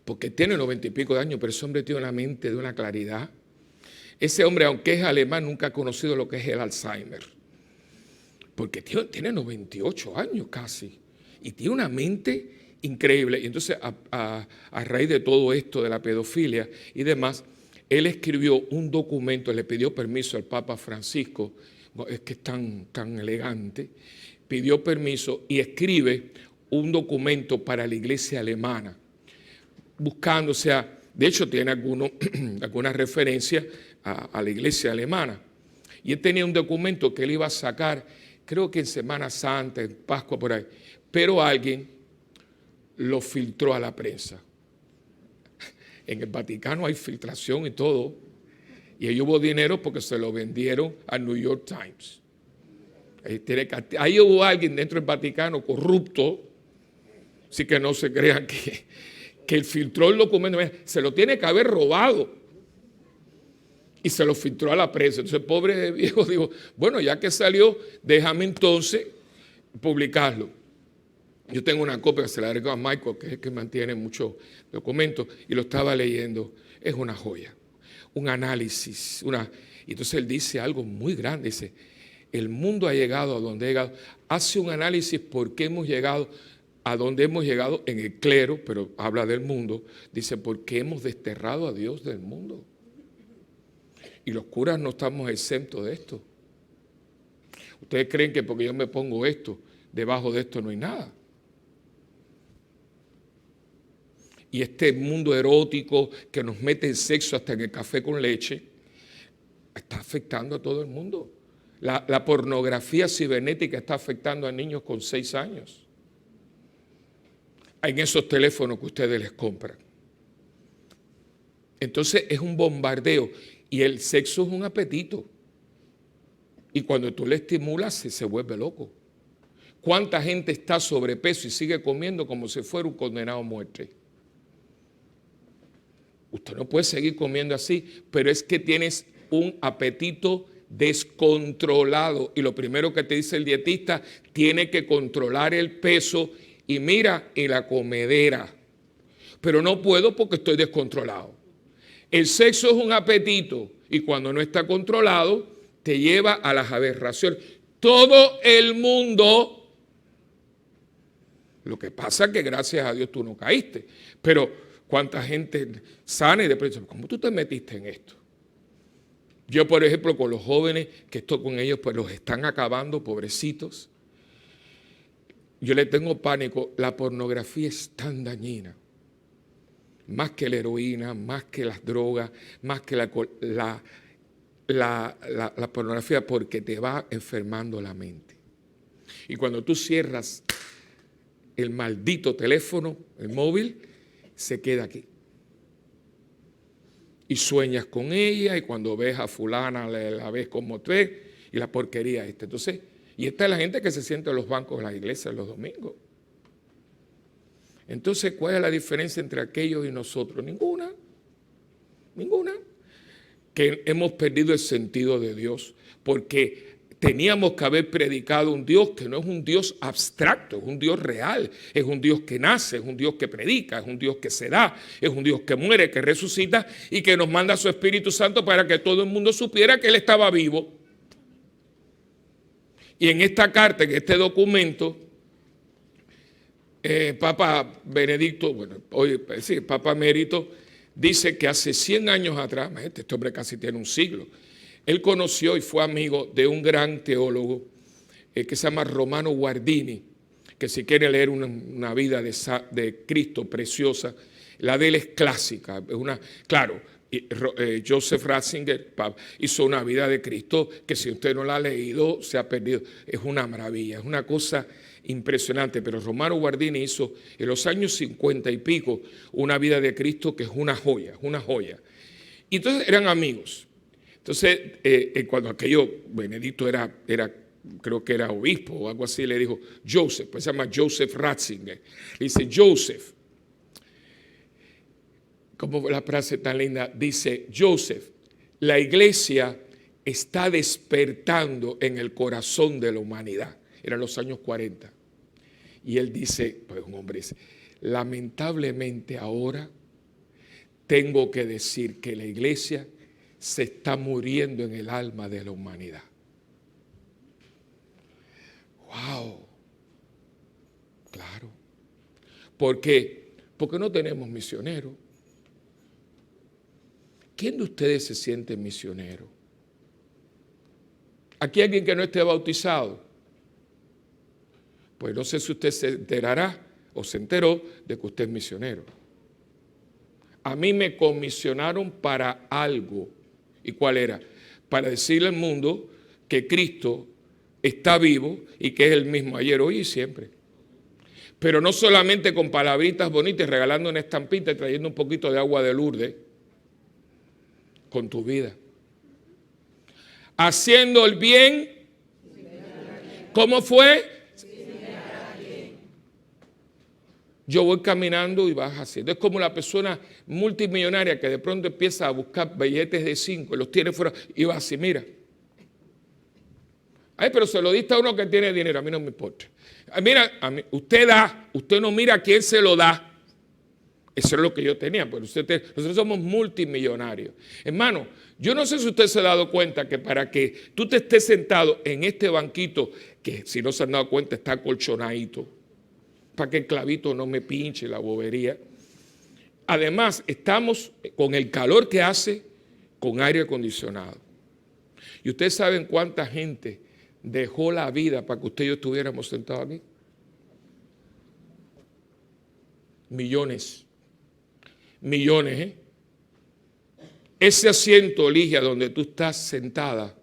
porque tiene 90 y pico de años, pero ese hombre tiene una mente de una claridad. Ese hombre, aunque es alemán, nunca ha conocido lo que es el Alzheimer. Porque tiene 98 años casi. Y tiene una mente increíble. Y entonces, a raíz de todo esto, de la pedofilia y demás, él escribió un documento, le pidió permiso al Papa Francisco, es que es tan elegante, pidió permiso y escribe un documento para la iglesia alemana, buscando, o sea, de hecho tiene alguna referencia a la iglesia alemana. Y él tenía un documento que él iba a sacar, creo que en Semana Santa, en Pascua, por ahí, pero alguien lo filtró a la prensa. En el Vaticano hay filtración y todo. Y ahí hubo dinero porque se lo vendieron al New York Times. Ahí hubo alguien dentro del Vaticano corrupto. Así que no se crean que él filtró el documento. Se lo tiene que haber robado. Y se lo filtró a la prensa. Entonces el pobre viejo dijo, bueno, ya que salió, déjame entonces publicarlo. Yo tengo una copia que se la agregó a Michael, que es el que mantiene muchos documentos, y lo estaba leyendo. Es una joya, un análisis. Y entonces él dice algo muy grande, dice, el mundo ha llegado a donde ha llegado. Hace un análisis por qué hemos llegado a donde hemos llegado en el clero, pero habla del mundo. Dice, porque hemos desterrado a Dios del mundo. Y los curas no estamos exentos de esto. Ustedes creen que porque yo me pongo esto, debajo de esto no hay nada. Y este mundo erótico que nos mete en sexo hasta en el café con leche, está afectando a todo el mundo. La pornografía cibernética está afectando a niños con 6 años. En esos teléfonos que ustedes les compran. Entonces es un bombardeo. Y el sexo es un apetito. Y cuando tú le estimulas, se vuelve loco. ¿Cuánta gente está sobrepeso y sigue comiendo como si fuera un condenado a muerte? Usted no puede seguir comiendo así, pero es que tienes un apetito descontrolado. Y lo primero que te dice el dietista, tiene que controlar el peso y mira, y la comedera. Pero no puedo porque estoy descontrolado. El sexo es un apetito y cuando no está controlado, te lleva a las aberraciones. Todo el mundo, lo que pasa es que gracias a Dios tú no caíste, pero ¿cuánta gente sana y después dice, ¿cómo tú te metiste en esto? Yo, por ejemplo, con los jóvenes que estoy con ellos, pues los están acabando, pobrecitos. Yo le tengo pánico. La pornografía es tan dañina. Más que la heroína, más que las drogas, más que la pornografía, porque te va enfermando la mente. Y cuando tú cierras el maldito teléfono, el móvil, se queda aquí. y sueñas con ella, y cuando ves a fulana la ves como tú ves, y la porquería esta. Entonces, y esta es la gente que se sienta en los bancos de las iglesias los domingos. Entonces, ¿cuál es la diferencia entre aquellos y nosotros? Ninguna. Que hemos perdido el sentido de Dios, porque teníamos que haber predicado un Dios que no es un Dios abstracto, es un Dios real, es un Dios que nace, es un Dios que predica, es un Dios que se da, es un Dios que muere, que resucita y que nos manda a su Espíritu Santo para que todo el mundo supiera que Él estaba vivo. Y en esta carta, en este documento, Papa Benedicto, Papa Emérito, dice que hace 100 años atrás, este hombre casi tiene un siglo, él conoció y fue amigo de un gran teólogo que se llama Romano Guardini, que si quiere leer una vida de Cristo preciosa, la de él es clásica. Joseph Ratzinger hizo una vida de Cristo que si usted no la ha leído se ha perdido. Es una maravilla, es una cosa impresionante, pero Romano Guardini hizo en los años 50 y pico una vida de Cristo que es una joya, Y entonces eran amigos. Entonces, cuando aquello, Benedicto era, creo que era obispo o algo así, le dijo Joseph, pues se llama Joseph Ratzinger. Le dice, Joseph, como la frase tan linda, dice, Joseph, la iglesia está despertando en el corazón de la humanidad. Eran los años 40. Y él dice, pues un hombre dice, lamentablemente ahora tengo que decir que la iglesia se está muriendo en el alma de la humanidad. ¡Wow! Claro. ¿Por qué? Porque no tenemos misioneros. ¿Quién de ustedes se siente misionero? ¿Aquí hay alguien que no esté bautizado? Pues no sé si usted se enterará o se enteró de que usted es misionero. A mí me comisionaron para algo. ¿Y cuál era? Para decirle al mundo que Cristo está vivo y que es el mismo ayer, hoy y siempre. Pero no solamente con palabritas bonitas, regalando una estampita y trayendo un poquito de agua de Lourdes, con tu vida. Haciendo el bien. ¿Cómo fue? Yo voy caminando y vas haciendo. Es como la persona multimillonaria que de pronto empieza a buscar billetes de 5 y los tiene fuera y va así, mira. Ay, pero se lo diste a uno que tiene dinero, a mí no me importa. Ay, mira, usted da, usted no mira a quién se lo da. Eso es lo que yo tenía, pero nosotros somos multimillonarios. Hermano, yo no sé si usted se ha dado cuenta que para que tú te estés sentado en este banquito, que si no se han dado cuenta está acolchonadito, para que el clavito no me pinche la bobería. Además, estamos con el calor que hace con aire acondicionado. ¿Y ustedes saben cuánta gente dejó la vida para que usted y yo estuviéramos sentados aquí? Millones. Ese asiento, Ligia, donde tú estás sentada,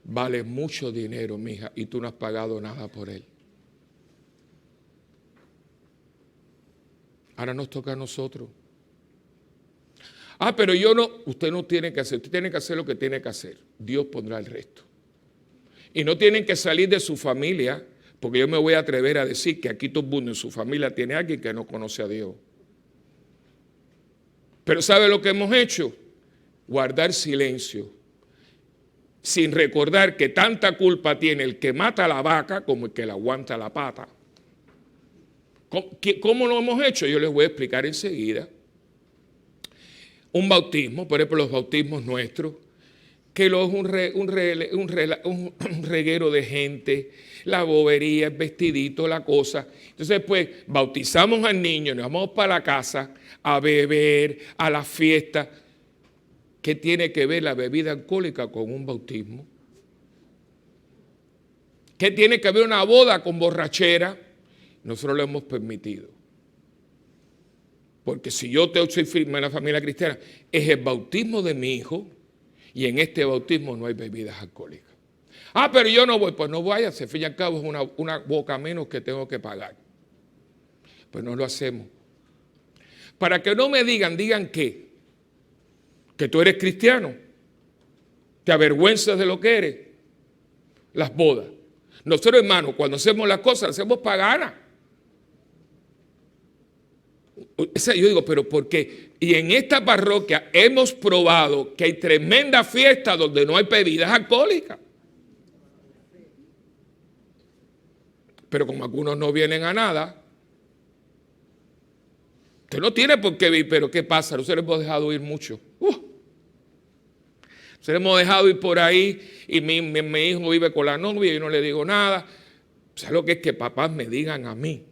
vale mucho dinero, mija, y tú no has pagado nada por él. Ahora nos toca a nosotros. Pero yo no, usted no tiene que hacer, usted tiene que hacer lo que tiene que hacer. Dios pondrá el resto. Y no tienen que salir de su familia, porque yo me voy a atrever a decir que aquí todo el mundo en su familia tiene a alguien que no conoce a Dios. Pero ¿sabe lo que hemos hecho? Guardar silencio, sin recordar que tanta culpa tiene el que mata a la vaca como el que le aguanta la pata. ¿Cómo lo hemos hecho? Yo les voy a explicar enseguida. Un bautismo, por ejemplo, los bautismos nuestros, que es un reguero de gente, la bobería, el vestidito, la cosa. Entonces, pues, bautizamos al niño, nos vamos para la casa a beber, a la fiesta. ¿Qué tiene que ver la bebida alcohólica con un bautismo? ¿Qué tiene que ver una boda con borrachera? Nosotros lo hemos permitido. Porque si yo soy firme en la familia cristiana, es el bautismo de mi hijo y en este bautismo no hay bebidas alcohólicas. Pero yo no voy. Pues no vayas, al fin y al cabo es una boca menos que tengo que pagar. Pues no lo hacemos. Para que no me digan ¿qué? que tú eres cristiano. Te avergüenzas de lo que eres. Las bodas. Nosotros, hermanos, cuando hacemos las cosas, las hacemos paganas. Yo digo, pero ¿por qué? Y en esta parroquia hemos probado que hay tremenda fiesta donde no hay bebidas alcohólicas. Pero como algunos no vienen a nada, usted no tiene por qué ir, pero ¿qué pasa? Nosotros hemos dejado ir mucho. Nosotros hemos dejado ir por ahí y mi hijo vive con la novia y yo no le digo nada. ¿Sabes lo que es que papás me digan a mí?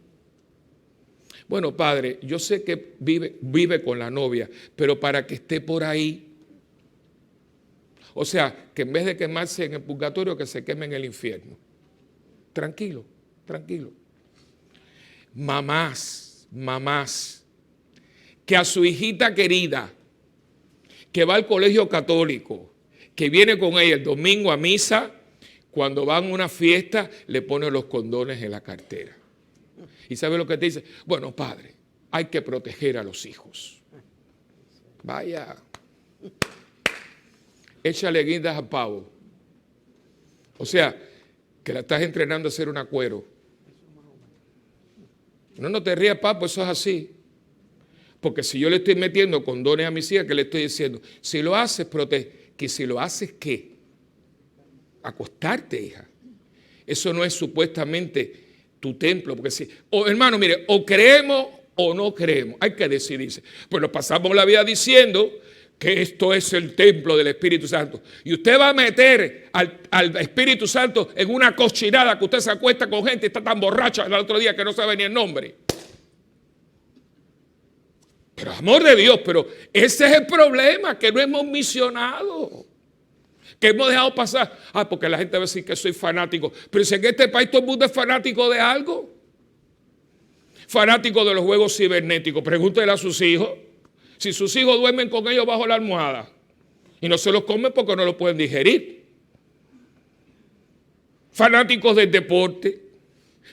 Bueno, padre, yo sé que vive con la novia, pero para que esté por ahí, o sea, que en vez de quemarse en el purgatorio, que se queme en el infierno. Tranquilo, tranquilo. Mamás, que a su hijita querida, que va al colegio católico, que viene con ella el domingo a misa, cuando van a una fiesta, le pone los condones en la cartera. ¿Y sabe lo que te dice? Bueno, padre, hay que proteger a los hijos. Vaya. Échale guindas al pavo. O sea, que la estás entrenando a ser un agüero. No te rías, papo, eso es así. Porque si yo le estoy metiendo condones a mis hijas, ¿qué le estoy diciendo? Si lo haces, protege. ¿Que si lo haces qué? Acostarte, hija. Eso no es supuestamente tu templo, porque si, hermano, mire, o creemos o no creemos, hay que decidirse. Pues nos pasamos la vida diciendo que esto es el templo del Espíritu Santo, y usted va a meter al Espíritu Santo en una cochinada que usted se acuesta con gente y está tan borracha el otro día que no sabe ni el nombre. Pero amor de Dios, pero ese es el problema, que no hemos misionado. Que hemos dejado pasar, porque la gente va a decir que soy fanático, pero si en este país todo el mundo es fanático de algo, fanático de los juegos cibernéticos, pregúntele a sus hijos, si sus hijos duermen con ellos bajo la almohada y no se los comen porque no lo pueden digerir, fanáticos del deporte,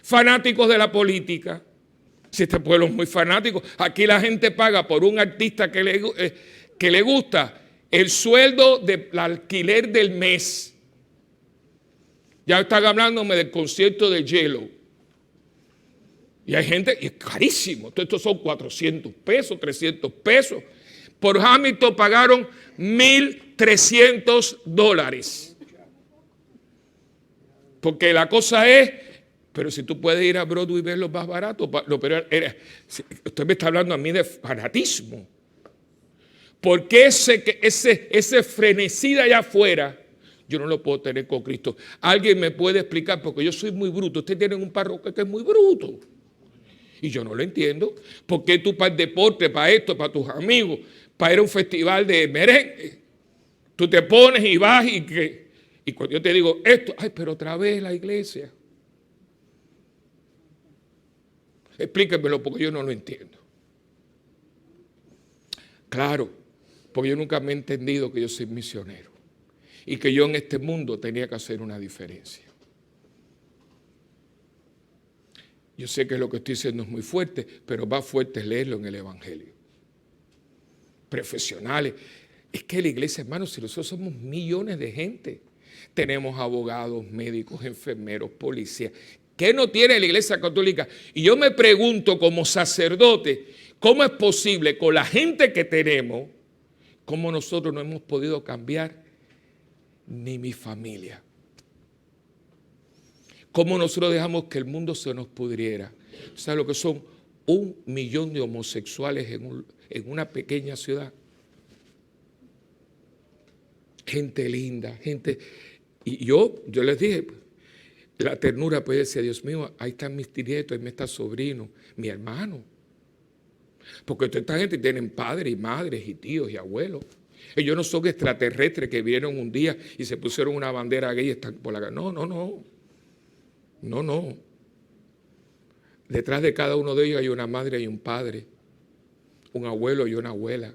fanáticos de la política. Si este pueblo es muy fanático, aquí la gente paga por un artista que le gusta el sueldo del alquiler del mes. Ya están hablándome del concierto de J-Lo. Y hay gente, y es carísimo. Estos son 400 pesos, 300 pesos. Por Hamilton pagaron $1,300. Porque la cosa es, pero si tú puedes ir a Broadway y verlo más barato, usted me está hablando a mí de fanatismo. Porque ese frenesí de allá afuera, yo no lo puedo tener con Cristo. Alguien me puede explicar, porque yo soy muy bruto. Usted tiene un párroco que es muy bruto. Y yo no lo entiendo. ¿Por qué tú para el deporte, para esto, para tus amigos, para ir a un festival de merengue, tú te pones y vas y cuando yo te digo esto, ay, pero otra vez la iglesia? Explíquemelo porque yo no lo entiendo. Claro. Porque yo nunca me he entendido que yo soy misionero y que yo en este mundo tenía que hacer una diferencia. Yo sé que lo que estoy diciendo es muy fuerte, pero más fuerte es leerlo en el Evangelio. Profesionales. Es que la iglesia, hermanos, si nosotros somos millones de gente, tenemos abogados, médicos, enfermeros, policías. ¿Qué no tiene la iglesia católica? Y yo me pregunto como sacerdote, ¿cómo es posible con la gente que tenemos, cómo nosotros no hemos podido cambiar ni mi familia? ¿Cómo nosotros dejamos que el mundo se nos pudriera? ¿Sabes lo que son 1 millón de homosexuales en una pequeña ciudad? Gente linda, gente... Y yo les dije, la ternura, pues decía, Dios mío, ahí están mis nietos, ahí está sobrino, mi hermano. Porque toda esta gente tienen padres y madres y tíos y abuelos. Ellos no son extraterrestres que vinieron un día y se pusieron una bandera gay y están por la calle. No. Detrás de cada uno de ellos hay una madre y un padre, un abuelo y una abuela,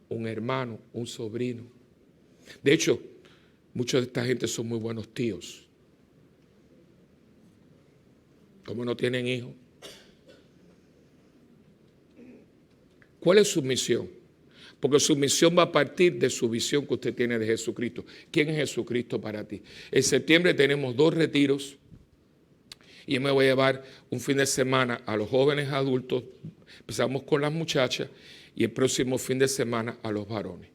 un hermano, un sobrino. De hecho, muchos de esta gente son muy buenos tíos. Como no tienen hijos. ¿Cuál es su misión? porque su misión va a partir de su visión que usted tiene de Jesucristo. ¿Quién es Jesucristo para ti? En septiembre tenemos 2 retiros y yo me voy a llevar un fin de semana a los jóvenes adultos. Empezamos con las muchachas y el próximo fin de semana a los varones.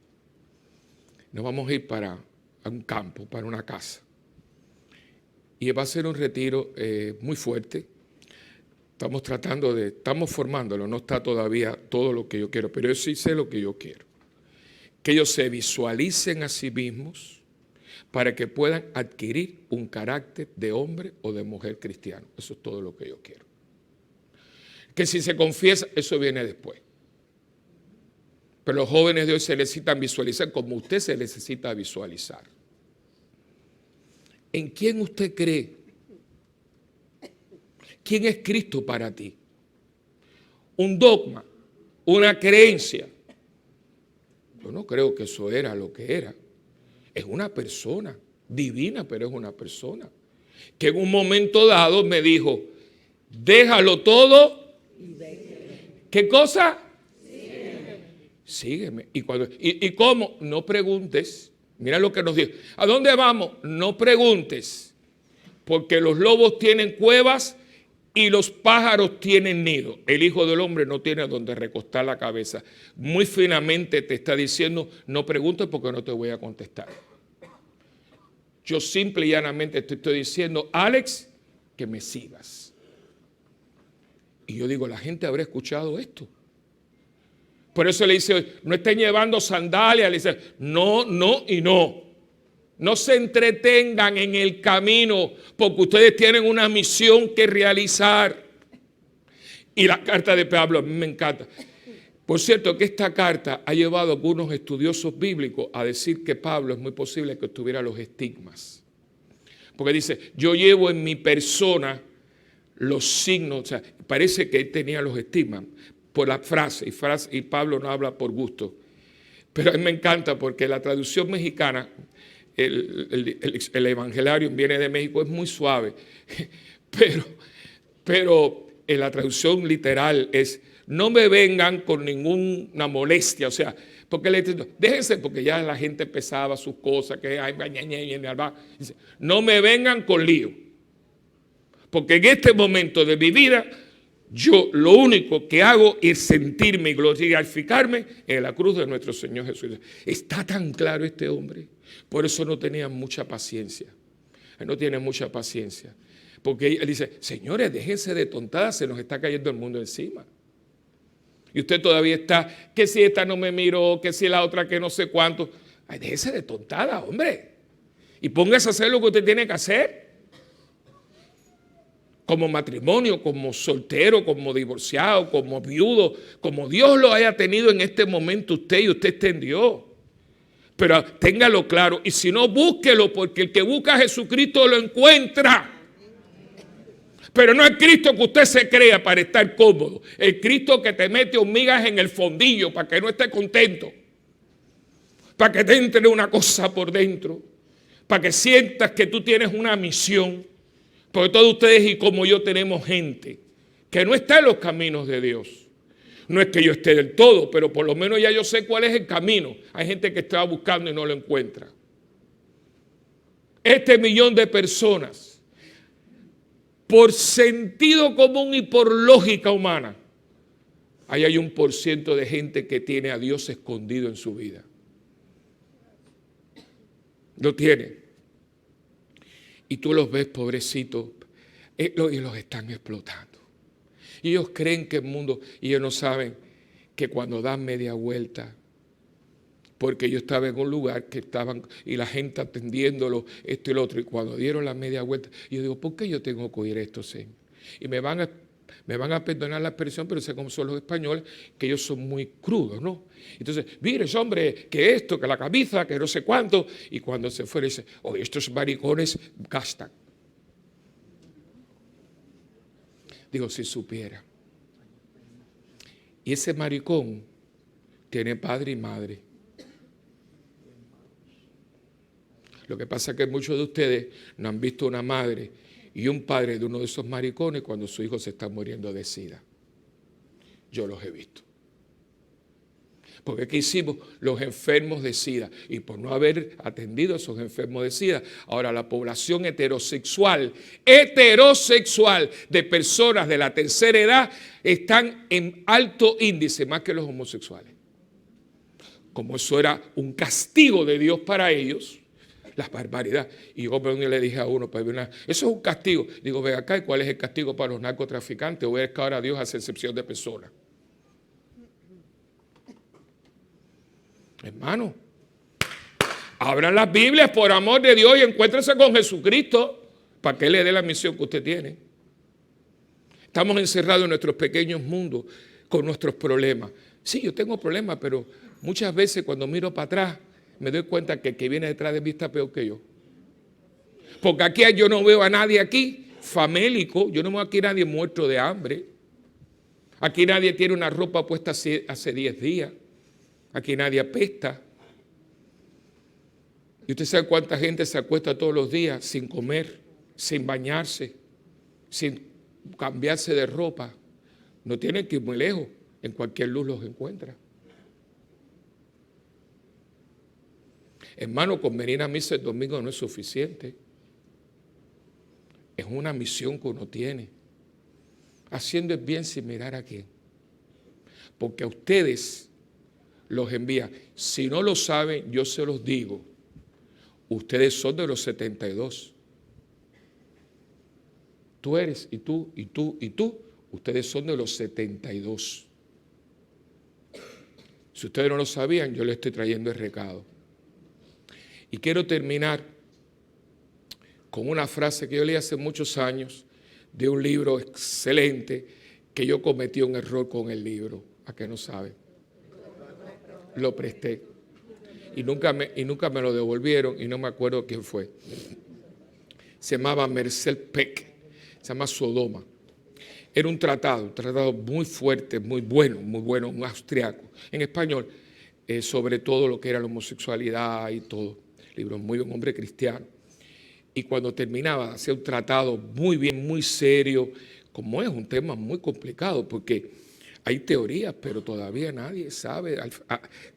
Nos vamos a ir para un campo, para una casa. Y va a ser un retiro muy fuerte. Estamos formándolo, no está todavía todo lo que yo quiero, pero yo sí sé lo que yo quiero. Que ellos se visualicen a sí mismos para que puedan adquirir un carácter de hombre o de mujer cristiano. Eso es todo lo que yo quiero. Que si se confiesa, eso viene después. Pero los jóvenes de hoy se necesitan visualizar como usted se necesita visualizar. ¿En quién usted cree? ¿Quién es Cristo para ti? Un dogma, una creencia. Yo no creo que eso era lo que era. Es una persona divina, pero es una persona que en un momento dado me dijo, déjalo todo. ¿Qué cosa? Sígueme. ¿Y cómo? No preguntes. Mira lo que nos dijo. ¿A dónde vamos? No preguntes. Porque los lobos tienen cuevas y los pájaros tienen nido. El Hijo del Hombre no tiene donde recostar la cabeza. Muy finamente te está diciendo, no preguntes porque no te voy a contestar. Yo simple y llanamente te estoy diciendo, Alex, que me sigas. Y yo digo, la gente habrá escuchado esto. Por eso le dice, no estén llevando sandalias. Le dice, no, no y no. No se entretengan en el camino porque ustedes tienen una misión que realizar. Y la carta de Pablo a mí me encanta. Por cierto, que esta carta ha llevado a algunos estudiosos bíblicos a decir que Pablo es muy posible que tuviera los estigmas. Porque dice, yo llevo en mi persona los signos. O sea, parece que él tenía los estigmas por la frase, y Pablo no habla por gusto. Pero a mí me encanta porque la traducción mexicana, el Evangeliarium viene de México, es muy suave. Pero en la traducción literal es, no me vengan con ninguna molestia. O sea, porque le dice, déjense, porque ya la gente pesaba sus cosas, que dice, no me vengan con lío. Porque en este momento de mi vida, yo lo único que hago es sentirme y glorificarme en la cruz de nuestro Señor Jesús. Está tan claro este hombre. Por eso no tenía mucha paciencia. Él no tiene mucha paciencia. Porque él dice, señores, déjense de tontadas, se nos está cayendo el mundo encima. Y usted todavía está, que si esta no me miró, que si la otra que no sé cuánto. Ay, déjese de tontada, hombre. Y póngase a hacer lo que usted tiene que hacer. Como matrimonio, como soltero, como divorciado, como viudo, como Dios lo haya tenido en este momento usted y usted está en Dios. Pero téngalo claro, y si no, búsquelo, porque el que busca a Jesucristo lo encuentra. Pero no el Cristo que usted se crea para estar cómodo. El Cristo que te mete hormigas en el fondillo para que no esté contento. Para que te entre una cosa por dentro. Para que sientas que tú tienes una misión. Porque todos ustedes y como yo tenemos gente que no está en los caminos de Dios. No es que yo esté del todo, pero por lo menos ya yo sé cuál es el camino. Hay gente que está buscando y no lo encuentra. Este millón de personas, por sentido común y por lógica humana, ahí hay 1% de gente que tiene a Dios escondido en su vida. Lo tiene. Y tú los ves, pobrecitos, y los están explotando. Y ellos creen que el mundo, y ellos no saben que cuando dan media vuelta, porque yo estaba en un lugar que estaban, y la gente atendiéndolo, esto y lo otro, y cuando dieron la media vuelta, yo digo, ¿por qué yo tengo que oír esto, Señor? Y me van a perdonar la expresión, pero sé cómo son los españoles, que ellos son muy crudos, ¿no? Entonces, mire, hombre, que esto, que la camisa, que no sé cuánto, y cuando se fuera dice, oye, estos maricones gastan. Digo, si supiera. Y ese maricón tiene padre y madre. Lo que pasa es que muchos de ustedes no han visto una madre y un padre de uno de esos maricones cuando su hijo se está muriendo de SIDA. Yo los he visto. Porque ¿qué hicimos? Los enfermos de SIDA. Y por no haber atendido a esos enfermos de SIDA, ahora la población heterosexual de personas de la tercera edad están en alto índice, más que los homosexuales. Como eso era un castigo de Dios para ellos, la barbaridad. Y yo le dije a uno, pues, eso es un castigo. Digo, ve acá, ¿y cuál es el castigo para los narcotraficantes? O es que ahora Dios hace excepción de personas. Hermano, abran las Biblias por amor de Dios y encuéntrense con Jesucristo para que Él le dé la misión que usted tiene. Estamos encerrados en nuestros pequeños mundos con nuestros problemas. Sí, yo tengo problemas, pero muchas veces cuando miro para atrás me doy cuenta que el que viene detrás de mí está peor que yo. Porque aquí yo no veo a nadie aquí famélico, yo no veo aquí a nadie muerto de hambre. Aquí nadie tiene una ropa puesta hace 10 días. Aquí nadie apesta. Y usted sabe cuánta gente se acuesta todos los días sin comer, sin bañarse, sin cambiarse de ropa. No tienen que ir muy lejos, en cualquier luz los encuentra. Hermano, con venir a misa el domingo no es suficiente. Es una misión que uno tiene. Haciendo el bien sin mirar a quién. Porque a ustedes los envía. Si no lo saben, yo se los digo. Ustedes son de los 72. Tú eres, y tú, y tú, y tú. Ustedes son de los 72. Si ustedes no lo sabían, yo les estoy trayendo el recado. Y quiero terminar con una frase que yo leí hace muchos años de un libro excelente que yo cometí un error con el libro. ¿A qué no saben? Lo presté y nunca me lo devolvieron y no me acuerdo quién fue. Se llamaba Marcel Peck, se llama Sodoma. Era un tratado muy fuerte, muy bueno, un austriaco, en español, sobre todo lo que era la homosexualidad y todo. Libro muy un hombre cristiano. Y cuando terminaba, hacía un tratado muy bien, muy serio, como es un tema muy complicado, porque hay teorías, pero todavía nadie sabe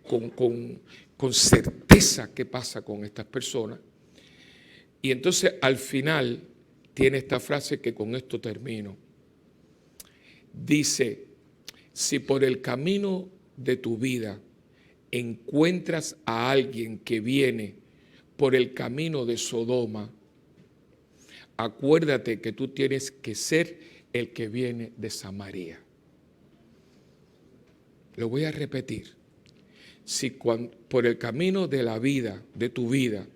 con certeza qué pasa con estas personas. Y entonces al final tiene esta frase que con esto termino. Dice, si por el camino de tu vida encuentras a alguien que viene por el camino de Sodoma, acuérdate que tú tienes que ser el que viene de Samaria. Lo voy a repetir. Si por el camino de la vida, de tu vida,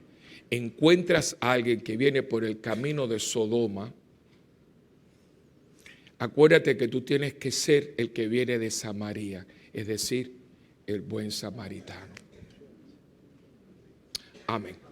encuentras a alguien que viene por el camino de Sodoma, acuérdate que tú tienes que ser el que viene de Samaria, es decir, el buen samaritano. Amén.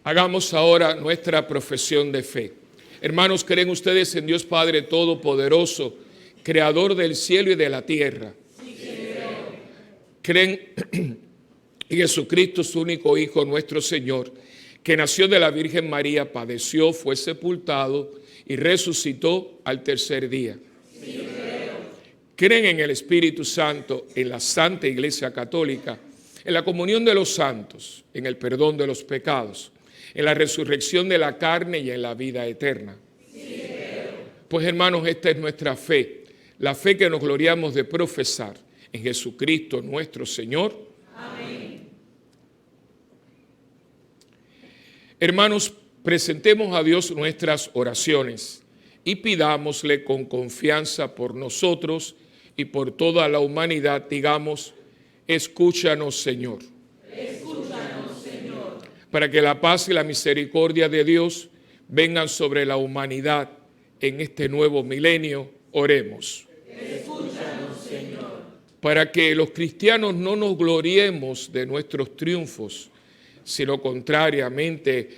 Hagamos ahora nuestra profesión de fe. Hermanos, ¿creen ustedes en Dios Padre Todopoderoso, Creador del cielo y de la tierra? Sí, ¿creen en Jesucristo, su único Hijo, nuestro Señor, que nació de la Virgen María, padeció, fue sepultado y resucitó al tercer día? Sí, ¿creen en el Espíritu Santo, en la Santa Iglesia Católica, en la comunión de los santos, en el perdón de los pecados, en la resurrección de la carne y en la vida eterna? Sí, pues hermanos, esta es nuestra fe, la fe que nos gloriamos de profesar en Jesucristo nuestro Señor. Amén. Hermanos, presentemos a Dios nuestras oraciones y pidámosle con confianza por nosotros y por toda la humanidad. Digamos, escúchanos, Señor. Escúchanos, Señor. Para que la paz y la misericordia de Dios vengan sobre la humanidad en este nuevo milenio, oremos. Escúchanos, Señor. Para que los cristianos no nos gloriemos de nuestros triunfos, sino contrariamente,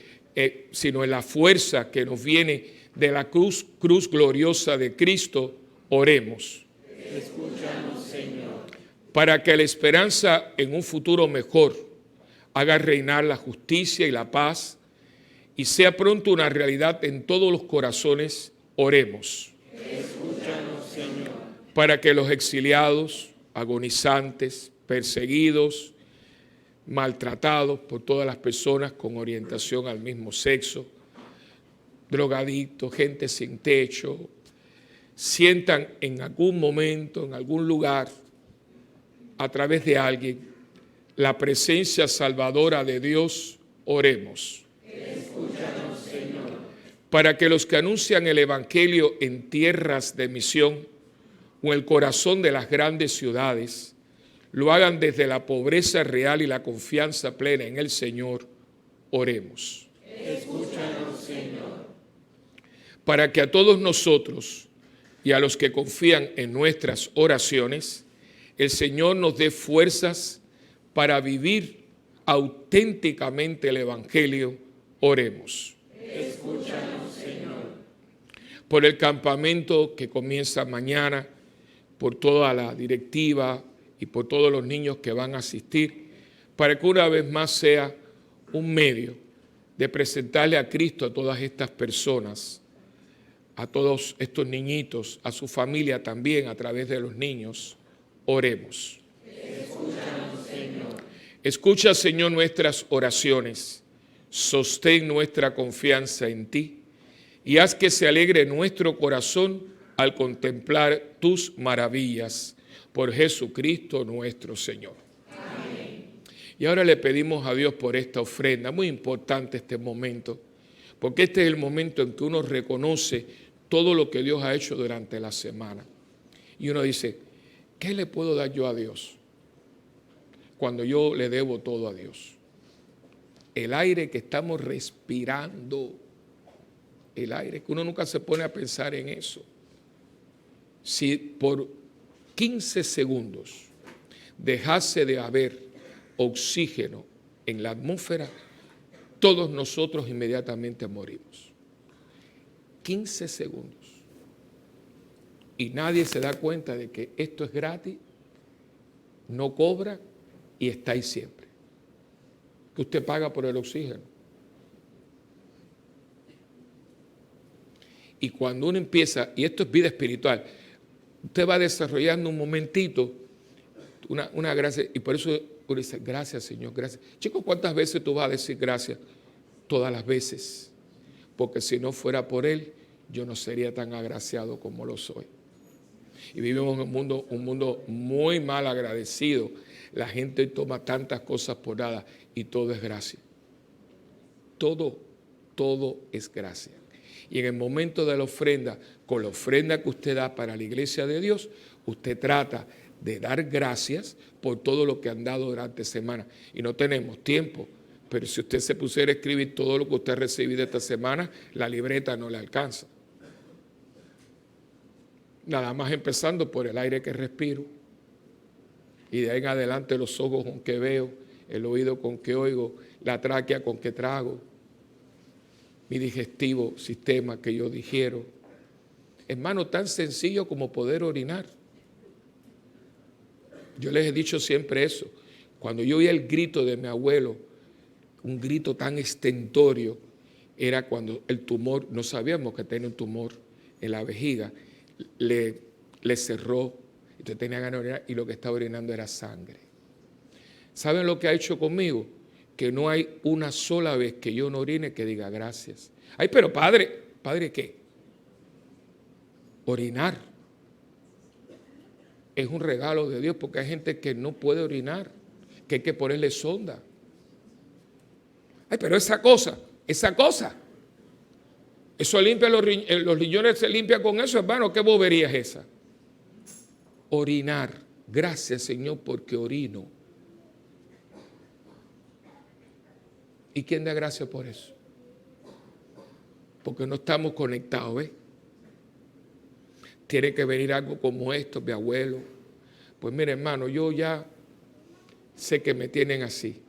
sino en la fuerza que nos viene de la cruz gloriosa de Cristo, oremos. Escúchanos, Señor. Para que la esperanza en un futuro mejor haga reinar la justicia y la paz y sea pronto una realidad en todos los corazones, oremos.
Escúchanos, Señor.
Para que los exiliados, agonizantes, perseguidos, maltratados por todas las personas con orientación al mismo sexo, drogadictos, gente sin techo, sientan en algún momento, en algún lugar, a través de alguien, la presencia salvadora de Dios, oremos.
Escúchanos, Señor.
Para que los que anuncian el Evangelio en tierras de misión o en el corazón de las grandes ciudades, lo hagan desde la pobreza real y la confianza plena en el Señor, oremos.
Escúchanos, Señor.
Para que a todos nosotros y a los que confían en nuestras oraciones, el Señor nos dé fuerzas para vivir auténticamente el Evangelio, oremos.
Escúchanos, Señor.
Por el campamento que comienza mañana, por toda la directiva y por todos los niños que van a asistir, para que una vez más sea un medio de presentarle a Cristo a todas estas personas, a todos estos niñitos, a su familia también a través de los niños, oremos.
Escúchanos, Señor.
Escucha, Señor, nuestras oraciones, sostén nuestra confianza en ti y haz que se alegre nuestro corazón al contemplar tus maravillas, por Jesucristo nuestro Señor.
Amén.
Y ahora le pedimos a Dios por esta ofrenda, muy importante este momento, porque este es el momento en que uno reconoce todo lo que Dios ha hecho durante la semana. Y uno dice, ¿qué le puedo dar yo a Dios cuando yo le debo todo a Dios? El aire que estamos respirando, el aire, que uno nunca se pone a pensar en eso. Si por 15 segundos dejase de haber oxígeno en la atmósfera, todos nosotros inmediatamente morimos. 15 segundos. Y nadie se da cuenta de que esto es gratis, no cobra y está ahí siempre. Que usted paga por el oxígeno. Y cuando uno empieza, y esto es vida espiritual, usted va desarrollando un momentito una gracia, y por eso uno dice, gracias Señor, gracias. Chicos, ¿cuántas veces tú vas a decir gracias? Todas las veces. Porque si no fuera por Él, yo no sería tan agraciado como lo soy. Y vivimos en un mundo muy mal agradecido. La gente toma tantas cosas por nada y todo es gracia. Todo es gracia. Y en el momento de la ofrenda, con la ofrenda que usted da para la iglesia de Dios, usted trata de dar gracias por todo lo que han dado durante semana. Y no tenemos tiempo, pero si usted se pusiera a escribir todo lo que usted ha recibido esta semana, la libreta no le alcanza. Nada más empezando por el aire que respiro, y de ahí en adelante los ojos con que veo, el oído con que oigo, la tráquea con que trago, mi digestivo sistema que yo digiero. Hermano, tan sencillo como poder orinar. Yo les he dicho siempre eso. Cuando yo oía el grito de mi abuelo, un grito tan estentorio, era cuando el tumor, no sabíamos que tenía un tumor en la vejiga, le cerró, entonces tenía ganas de orinar y lo que estaba orinando era sangre. ¿Saben lo que ha hecho conmigo? Que no hay una sola vez que yo no orine que diga gracias. Ay, pero padre, ¿padre qué? Orinar es un regalo de Dios porque hay gente que no puede orinar, que hay que ponerle sonda. Ay, pero esa cosa, eso limpia los riñones, se limpia con eso, hermano, ¿qué bobería es esa? Orinar. Gracias, Señor, porque orino. ¿Y quién da gracias por eso? Porque no estamos conectados, ¿ves? Tiene que venir algo como esto, mi abuelo. Pues mire, hermano, yo ya sé que me tienen así.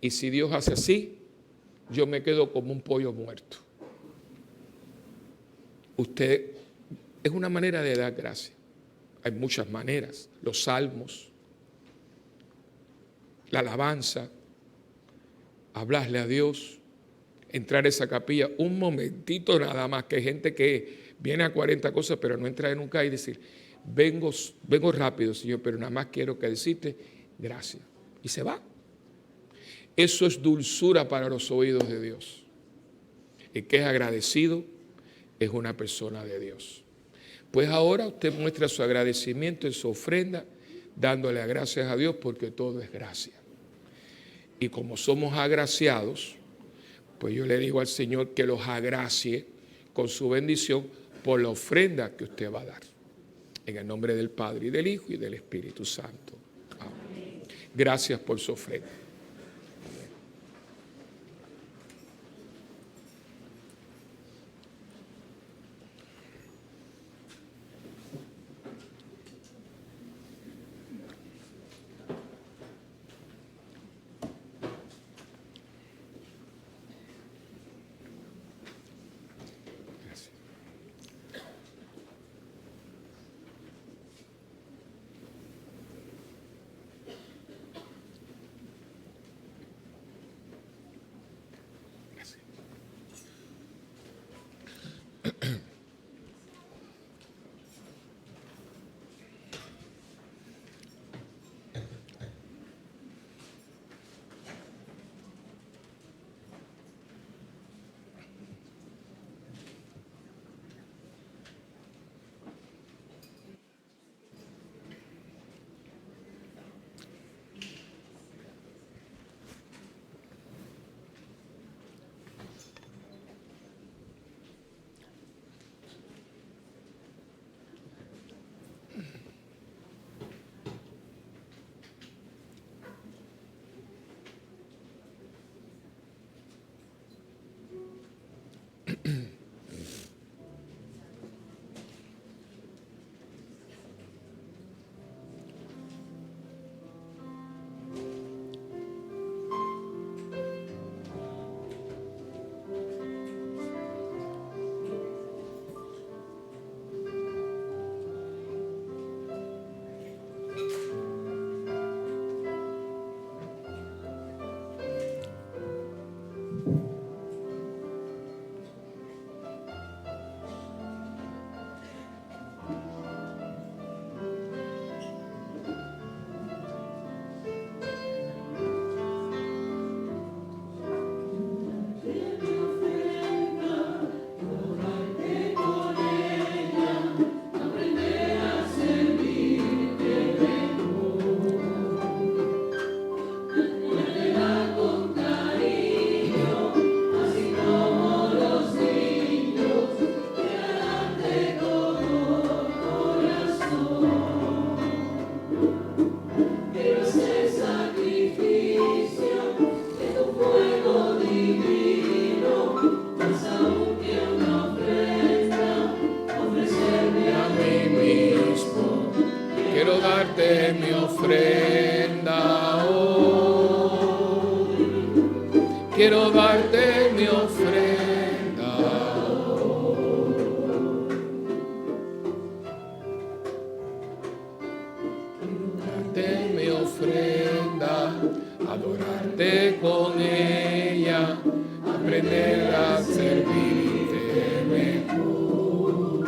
Y si Dios hace así, yo me quedo como un pollo muerto. Usted, es una manera de dar gracias. Hay muchas maneras. Los salmos, la alabanza, hablarle a Dios, entrar a esa capilla un momentito nada más, que hay gente que viene a 40 cosas pero no entra nunca, y decir, vengo rápido, Señor, pero nada más quiero que decirte gracias. Y se va. Eso es dulzura para los oídos de Dios. El que es agradecido es una persona de Dios. Pues ahora usted muestra su agradecimiento en su ofrenda, dándole gracias a Dios, porque todo es gracia. Y como somos agraciados, pues yo le digo al Señor que los agracie con su bendición por la ofrenda que usted va a dar. En el nombre del Padre, y del Hijo, y del Espíritu Santo. Amén. Gracias por su ofrenda. Mi ofrenda hoy, quiero darte mi ofrenda hoy. Darte mi ofrenda, adorarte con ella, aprender a servirte mejor.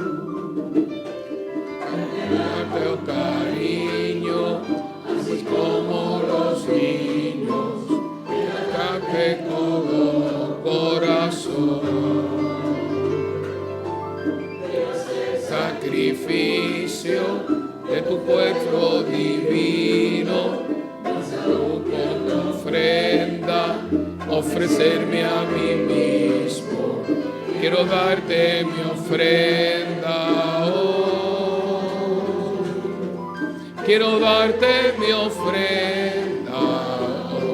Darte oh cariño, pues como los niños, que todo corazón. Sacrificio de tu pueblo divino, tú con tu ofrenda, ofrecerme a mí mismo. Quiero darte mi ofrenda hoy. Quiero darte mi ofrenda hoy.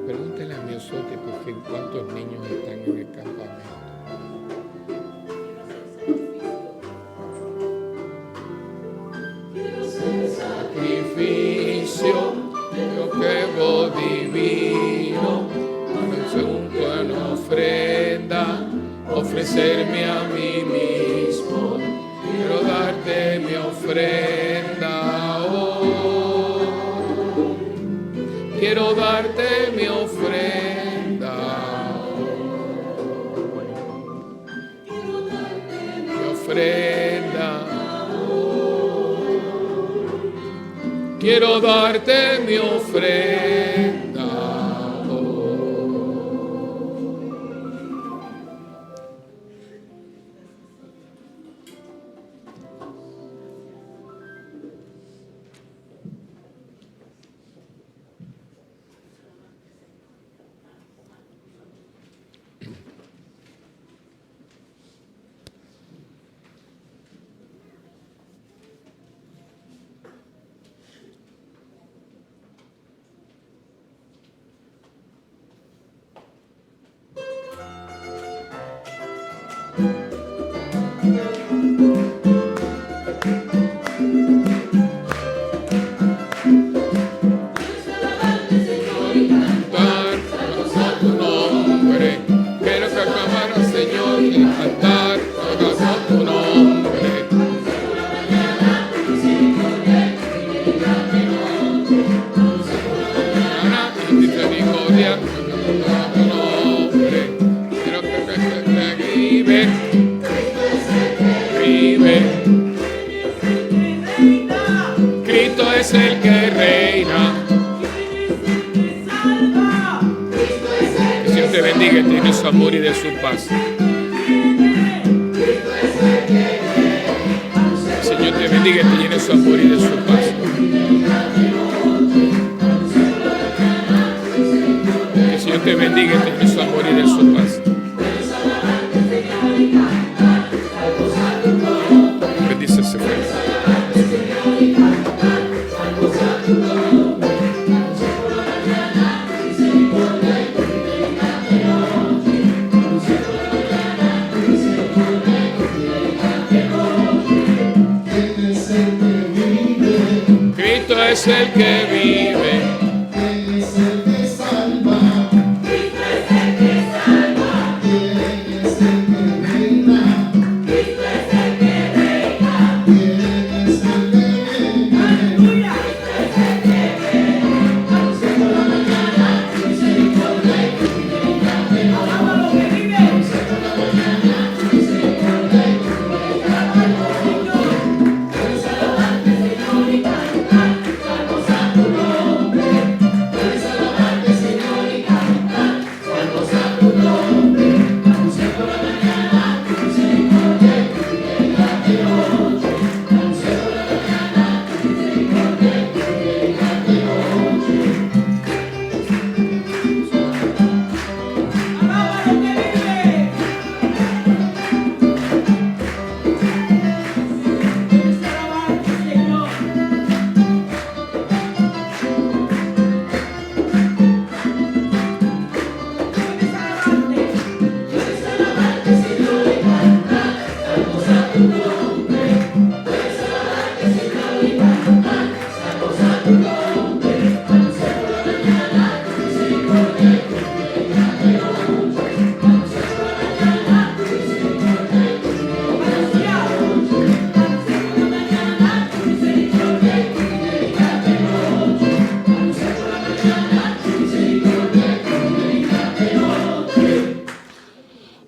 Pregúntale a mi osote porque cuántos niños están en el campamento. ofrecerme a mí mismo, quiero darte mi ofrenda hoy. Quiero darte mi ofrenda hoy. Mi ofrenda hoy. Quiero darte mi ofrenda hoy. Cantar tu nombre, quiero proclamar al Señor y cantar tu nombre. Ana y misericordia, tu nombre, quiero que vive, vive. Cristo es el que reina. Que Dios te bendiga y te llene de su amor y de su paz. El Señor te bendiga y te llene de su amor y de su paz. Que el Señor te bendiga y te llene de su amor y de su paz. Bendice ese fuego. Cristo es el que vive.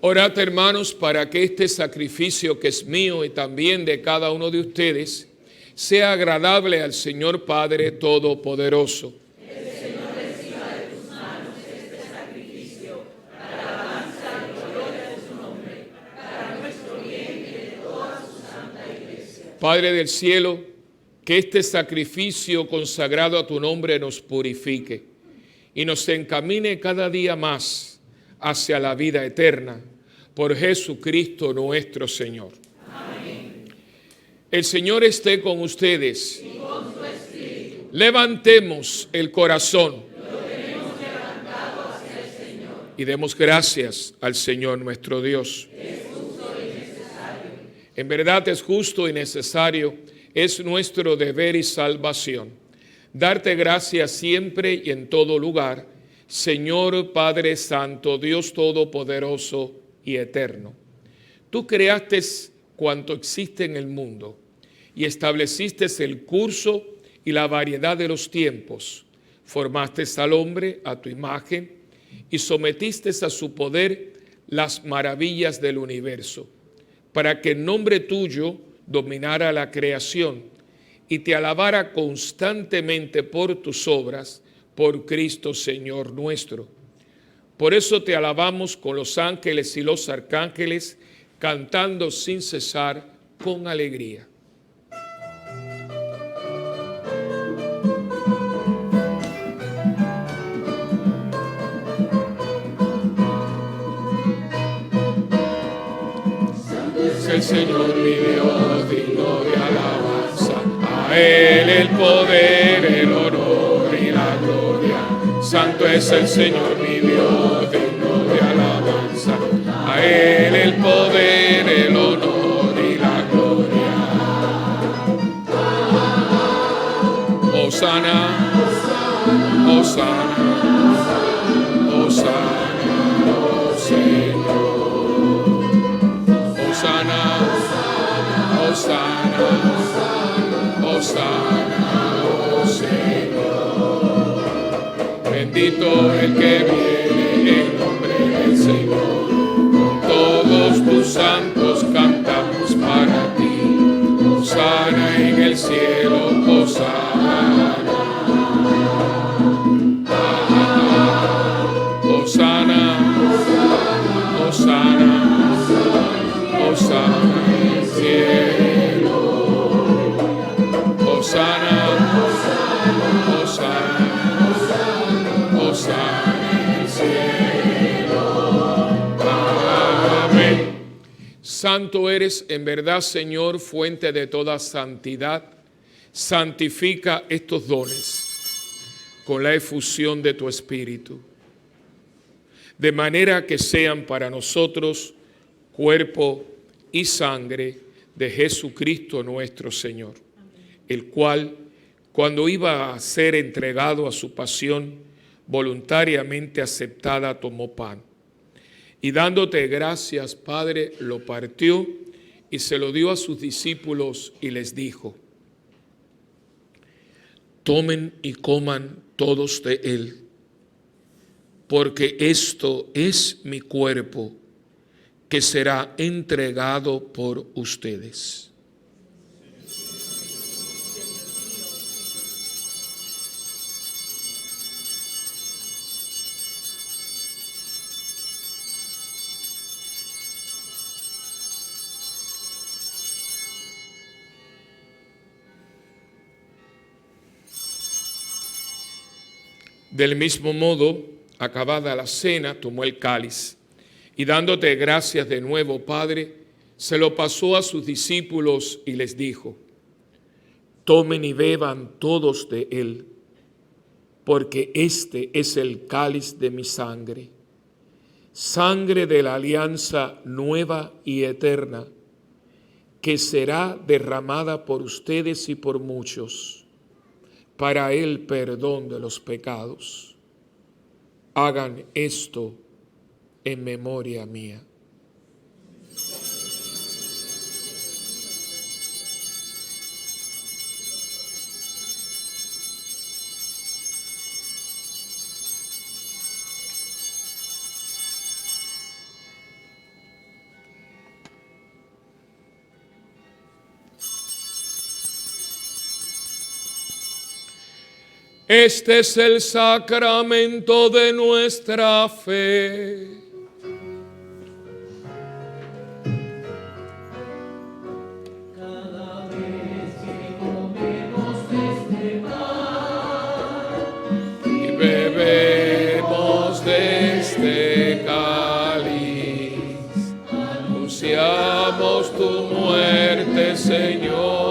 Orad, hermanos, para que este sacrificio que es mío y también de cada uno de ustedes sea agradable al Señor Padre Todopoderoso.
El Señor reciba de tus manos este sacrificio para alabanza y gloria de su nombre, para nuestro bien y de toda su santa iglesia.
Padre del cielo, que este sacrificio consagrado a tu nombre nos purifique y nos encamine cada día más hacia la vida eterna. Por Jesucristo nuestro Señor.
Amén.
El Señor esté con ustedes.
Y con tu espíritu.
Levantemos el corazón.
Lo tenemos levantado hacia el Señor.
Y demos gracias al Señor nuestro Dios.
Es justo y necesario.
En verdad es justo y necesario, es nuestro deber y salvación. Darte gracias siempre y en todo lugar, Señor Padre Santo, Dios Todopoderoso y eterno. Tú creaste cuanto existe en el mundo y estableciste el curso y la variedad de los tiempos. Formaste al hombre a tu imagen y sometiste a su poder las maravillas del universo, para que en nombre tuyo dominara la creación y te alabara constantemente por tus obras, por Cristo Señor nuestro. Por eso te alabamos con los ángeles y los arcángeles, cantando sin cesar con alegría. El Señor mi Dios, digno de alabanza, a Él el poder, el honor y la gloria. Santo es el Señor mi Dios, digno de alabanza, a Él el poder, el honor y la gloria. Hosana, Hosana, Hosana, oh Señor. Hosana, Hosana, Hosana, oh Señor. Bendito el que viene en nombre del Señor. Con todos tus santos cantamos para ti. Hosana en el cielo, Hosana. Hosana, Hosana. Hosana en el cielo, Hosana, Hosana, Hosana en el cielo. Amén. Santo eres en verdad, Señor, fuente de toda santidad. Santifica estos dones con la efusión de tu Espíritu, de manera que sean para nosotros cuerpo y sangre de Jesucristo nuestro Señor, el cual, cuando iba a ser entregado a su pasión voluntariamente aceptada, tomó pan y dándote gracias, Padre, lo partió y se lo dio a sus discípulos y les dijo: tomen y coman todos de él, porque esto es mi cuerpo, que será entregado por ustedes. Del mismo modo, acabada la cena, tomó el cáliz y dándote gracias de nuevo, Padre, se lo pasó a sus discípulos y les dijo: tomen y beban todos de él, porque este es el cáliz de mi sangre, sangre de la alianza nueva y eterna, que será derramada por ustedes y por muchos, para el perdón de los pecados. Hagan esto en memoria mía. Este es el sacramento de nuestra fe.
Cada vez que comemos este pan
Y bebemos de este cáliz, anunciamos tu muerte, Señor,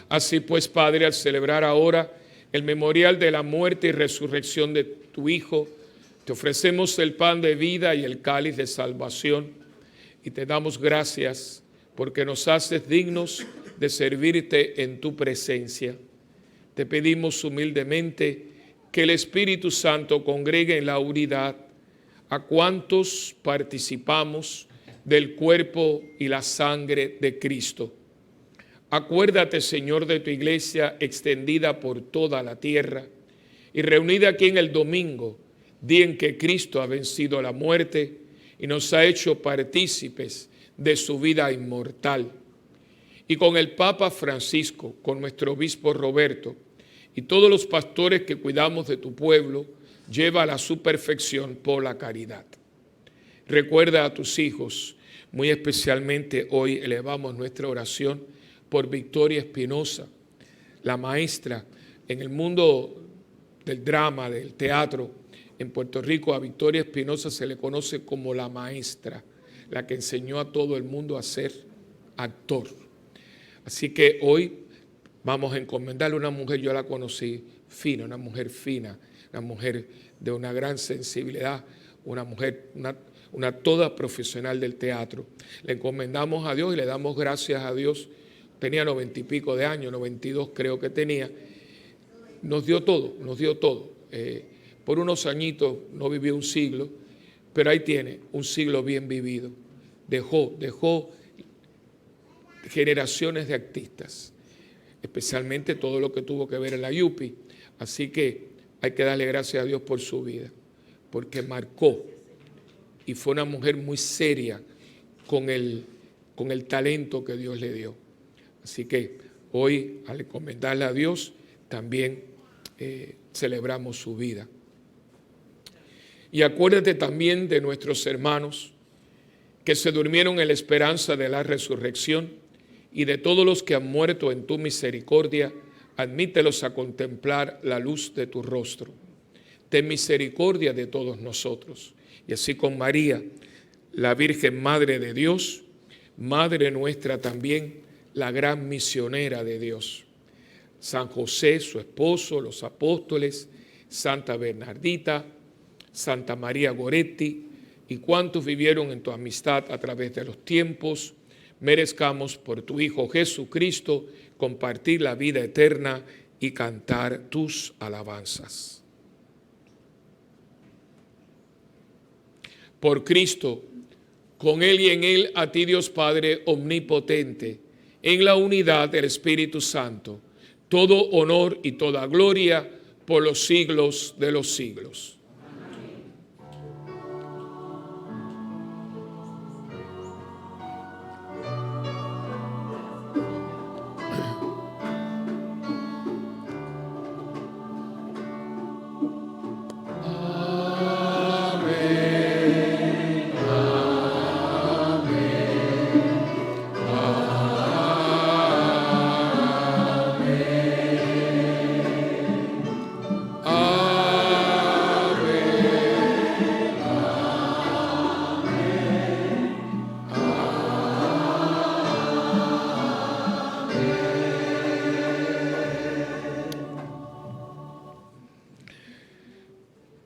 Así pues, Padre, al celebrar ahora el memorial de la muerte y resurrección de tu Hijo, te ofrecemos el pan de vida y el cáliz de salvación y te damos gracias porque nos haces dignos de servirte en tu presencia. Te pedimos humildemente que el Espíritu Santo congregue en la unidad a cuantos participamos del cuerpo y la sangre de Cristo. Acuérdate, Señor, de tu iglesia extendida por toda la tierra y reunida aquí en el domingo, día en que Cristo ha vencido la muerte y nos ha hecho partícipes de su vida inmortal. Y con el Papa Francisco, con nuestro obispo Roberto y todos los pastores que cuidamos de tu pueblo, llévala a su perfección por la caridad. Recuerda a tus hijos, muy especialmente hoy elevamos nuestra oración por Victoria Espinosa, la maestra en el mundo del drama, del teatro. En Puerto Rico a Victoria Espinosa se le conoce como la maestra, la que enseñó a todo el mundo a ser actor. Así que hoy vamos a encomendarle a una mujer, yo la conocí fina, una mujer fina, una mujer de una gran sensibilidad, una mujer, una toda profesional del teatro. Le encomendamos a Dios y le damos gracias a Dios. Tenía 90 y pico de años, 92 creo que tenía. Nos dio todo, nos dio todo. Por unos añitos no vivió un siglo, pero ahí tiene un siglo bien vivido. Dejó generaciones de artistas, especialmente todo lo que tuvo que ver en la Yupi. Así que hay que darle gracias a Dios por su vida, porque marcó y fue una mujer muy seria con el talento que Dios le dio. Así que hoy, al encomendarle a Dios, también celebramos su vida. Y acuérdate también de nuestros hermanos que se durmieron en la esperanza de la resurrección y de todos los que han muerto en tu misericordia, admítelos a contemplar la luz de tu rostro. Ten misericordia de todos nosotros. Y así con María, la Virgen Madre de Dios, Madre nuestra también, la gran misionera de Dios. San José, su esposo, los apóstoles, Santa Bernardita, Santa María Goretti y cuantos vivieron en tu amistad a través de los tiempos, merezcamos por tu Hijo Jesucristo compartir la vida eterna y cantar tus alabanzas. Por Cristo, con Él y en Él, a ti Dios Padre omnipotente, en la unidad del Espíritu Santo, todo honor y toda gloria por los siglos de los siglos.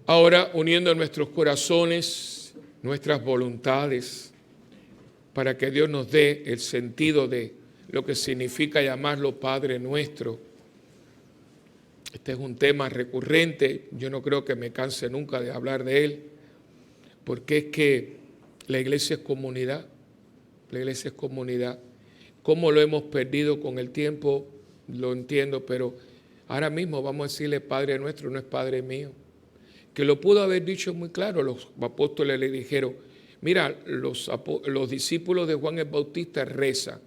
Ahora, uniendo nuestros corazones, nuestras voluntades, para que Dios nos dé el sentido de lo que significa llamarlo Padre Nuestro. Este es un tema recurrente, yo no creo que me canse nunca de hablar de él, porque es que la iglesia es comunidad, la iglesia es comunidad. ¿Cómo lo hemos perdido con el tiempo? Lo entiendo, pero ahora mismo vamos a decirle Padre Nuestro, no es Padre mío. Que lo pudo haber dicho muy claro, los apóstoles le dijeron, mira, los discípulos de Juan el Bautista rezan,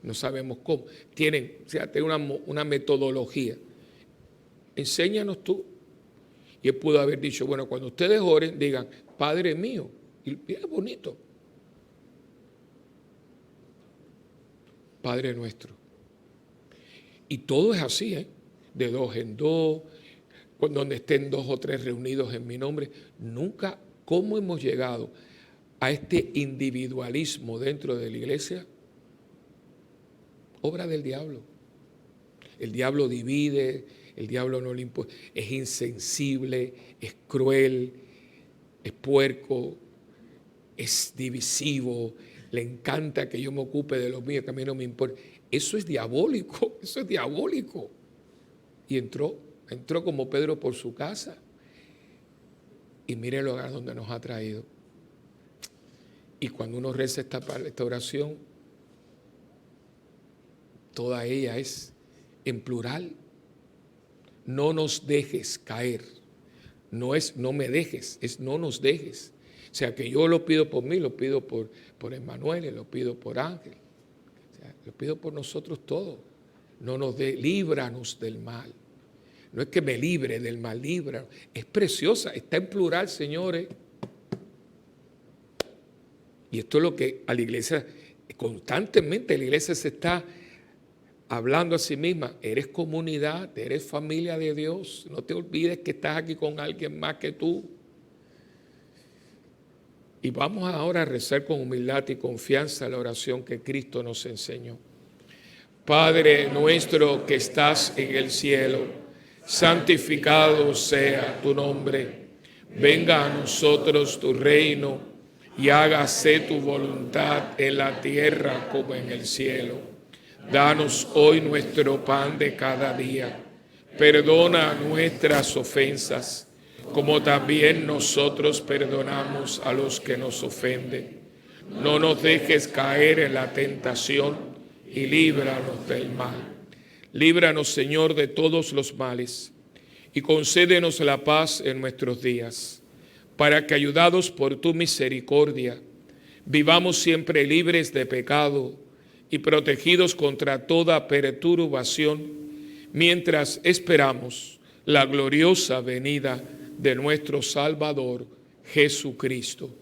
no sabemos cómo, tienen una metodología, enséñanos tú. Y él pudo haber dicho, bueno, cuando ustedes oren, digan, Padre mío, y es bonito, Padre Nuestro. Y todo es así, de dos en dos, donde estén 2 o 3 reunidos en mi nombre. Nunca, ¿cómo hemos llegado a este individualismo dentro de la iglesia? Obra del diablo. El diablo divide, el diablo no le impone, es insensible, es cruel, es puerco, es divisivo, le encanta que yo me ocupe de los míos, que a mí no me importa. Eso es diabólico, eso es diabólico. Y entró como Pedro por su casa. Y mire el hogar donde nos ha traído. Y cuando uno reza esta oración, toda ella es en plural. No nos dejes caer. No es no me dejes, es no nos dejes. O sea, que yo lo pido por mí, lo pido por Emmanuel, lo pido por Ángel. O sea, lo pido por nosotros todos. No nos líbranos del mal. No es que me libre del mal, líbranos. Es preciosa, está en plural, señores. Y esto es lo que a la iglesia, constantemente la iglesia se está hablando a sí misma. Eres comunidad, eres familia de Dios. No te olvides que estás aquí con alguien más que tú. Y vamos ahora a rezar con humildad y confianza la oración que Cristo nos enseñó. Padre nuestro que estás en el cielo, santificado sea tu nombre. Venga a nosotros tu reino y hágase tu voluntad en la tierra como en el cielo. Danos hoy nuestro pan de cada día. Perdona nuestras ofensas, como también nosotros perdonamos a los que nos ofenden. No nos dejes caer en la tentación y líbranos del mal. Líbranos, Señor, de todos los males y concédenos la paz en nuestros días, para que, ayudados por tu misericordia, vivamos siempre libres de pecado y protegidos contra toda perturbación, mientras esperamos la gloriosa venida de nuestro Salvador, Jesucristo.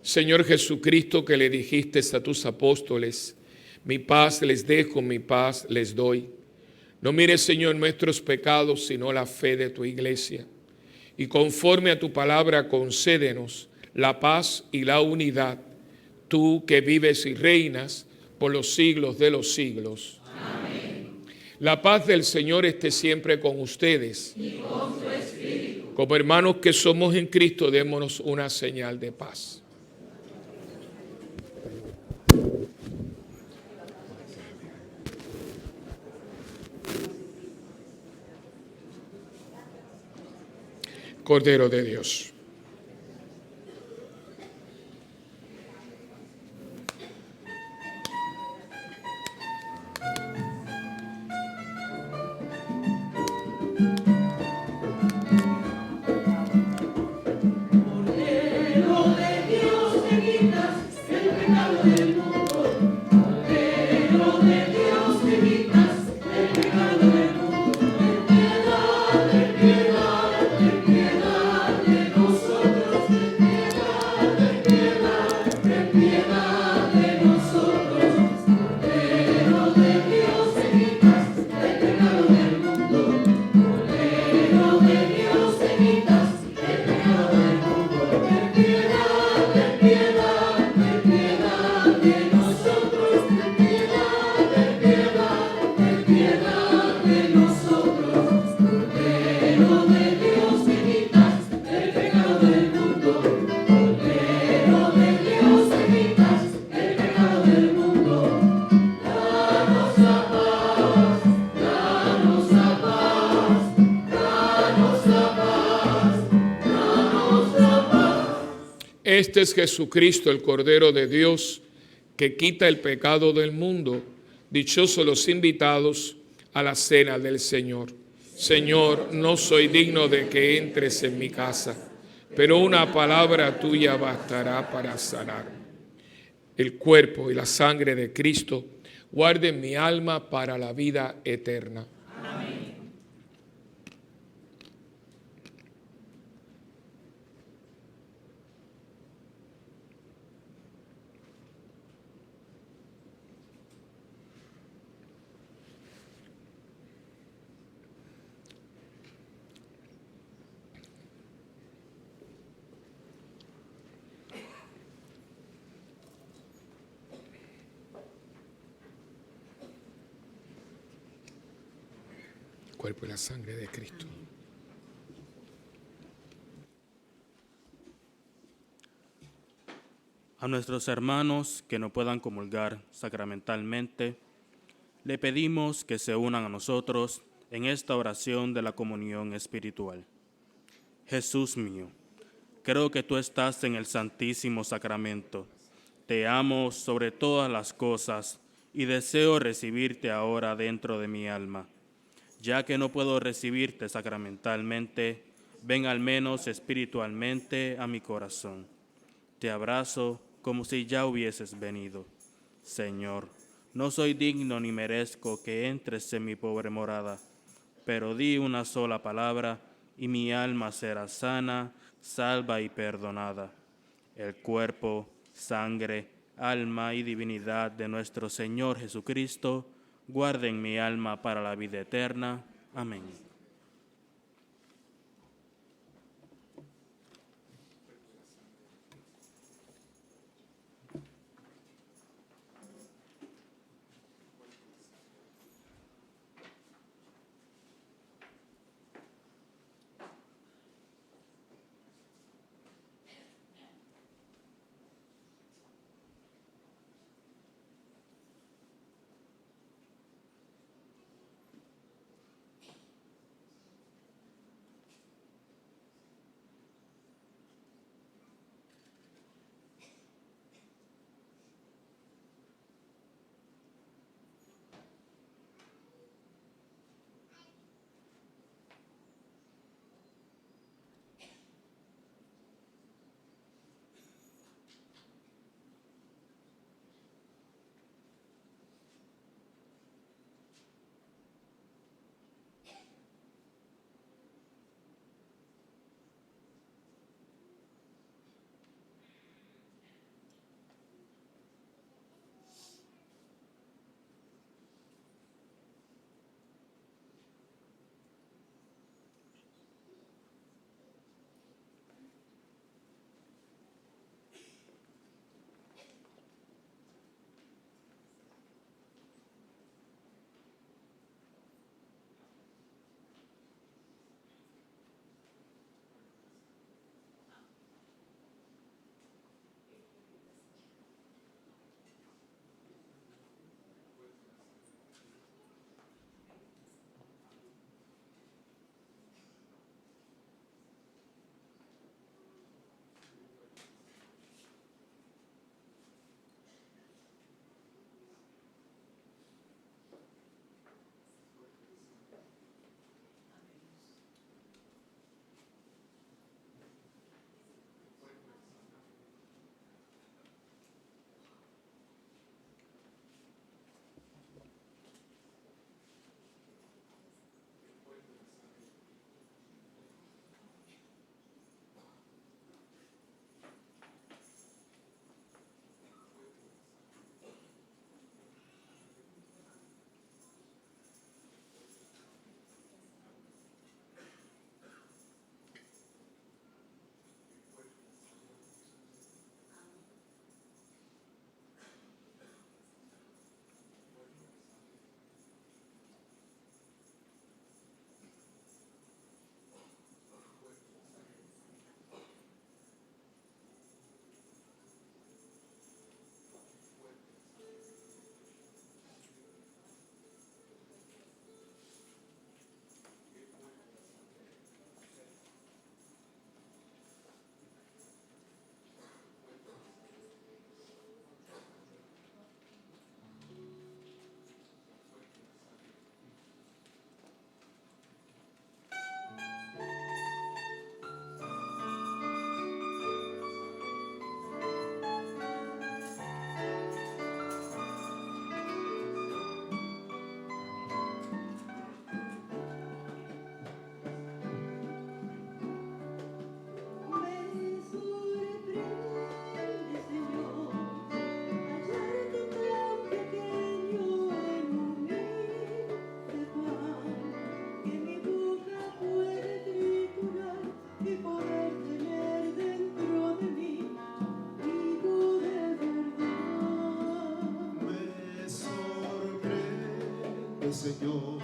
Señor Jesucristo, que le dijiste a tus apóstoles, mi paz les dejo, mi paz les doy. No mires, Señor, nuestros pecados, sino la fe de tu iglesia. Y conforme a tu palabra, concédenos la paz y la unidad, tú que vives y reinas por los siglos de los siglos. Amén. La paz del Señor esté siempre con ustedes. Y con su espíritu. Como hermanos que somos en Cristo, démonos una señal de paz. Cordero de Dios. Este es Jesucristo, el Cordero de Dios, que quita el pecado del mundo. Dichosos los invitados a la cena del Señor. Señor, no soy digno de que entres en mi casa, pero una palabra tuya bastará para sanarme. El cuerpo y la sangre de Cristo guarden mi alma para la vida eterna. Amén. Cuerpo y la sangre de Cristo.
A nuestros hermanos que no puedan comulgar sacramentalmente, le pedimos que se unan a nosotros en esta oración de la comunión espiritual. Jesús mío, creo que tú estás en el Santísimo Sacramento. Te amo sobre todas las cosas y deseo recibirte ahora dentro de mi alma. Ya que no puedo recibirte sacramentalmente, ven al menos espiritualmente a mi corazón. Te abrazo como si ya hubieses venido. Señor, no soy digno ni merezco que entres en mi pobre morada, pero di una sola palabra y mi alma será sana, salva y perdonada. El cuerpo, sangre, alma y divinidad de nuestro Señor Jesucristo, guarden mi alma para la vida eterna. Amén.
Señor,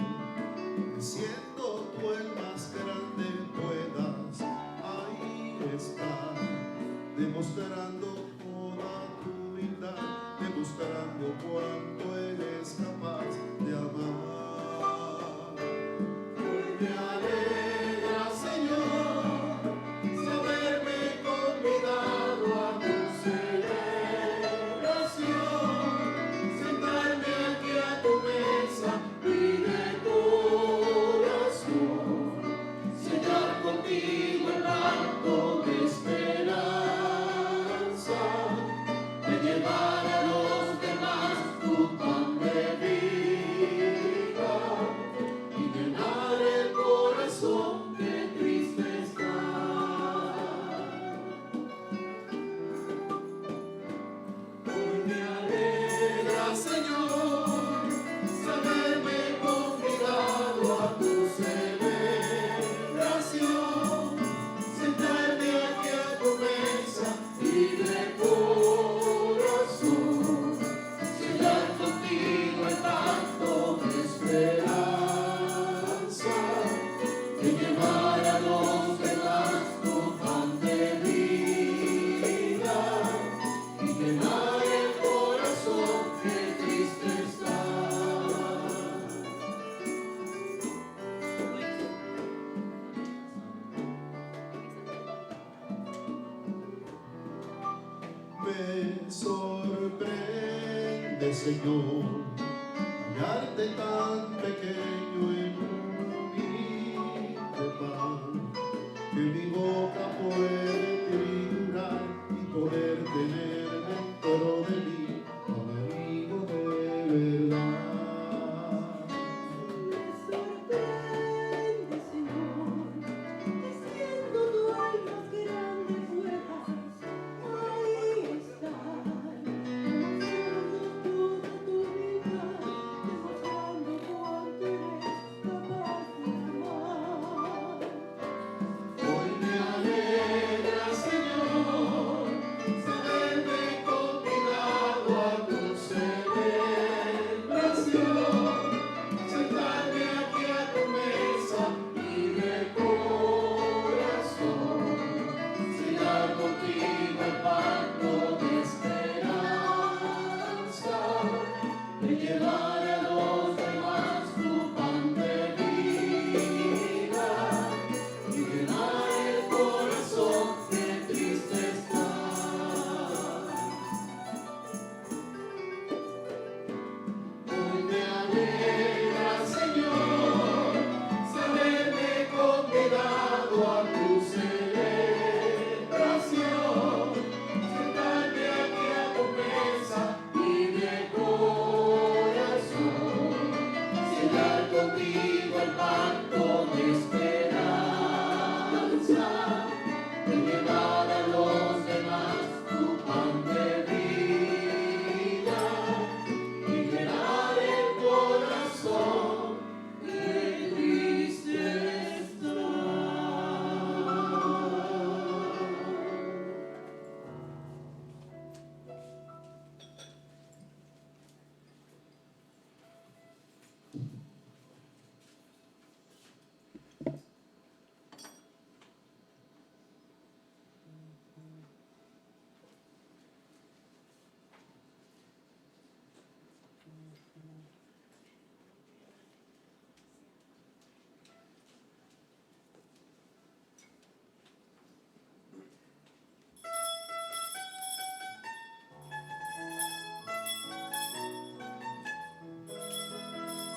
que siendo tú el más grande puedas ahí estar, demostrando toda sorprende, Señor, hallarte tan pequeño en un humilde pan, que mi boca puede triturar y poder tener dentro de mí a un amigo de verdad.
Me sorprende, Señor, diciendo tú hay más grande fuerza. Ahí está, demostrando toda tu vida, demostrando cuánto eres capaz de amar.
Hoy me alegra, Señor, saberme convidado a tu celebración, sentarme aquí a tu mesa y de corazón sellar contigo el pacto de esperanza, de llevar a los demás tu pan de vida y llenar el corazón de tristeza. Hoy me alegra, Señor, saberme convidado a tu celebración, sentarme aquí a tu mesa y de corazón sellar contigo el pacto de esperanza, de llevar a los demás tu pan de vida y llenar el corazón de tristeza.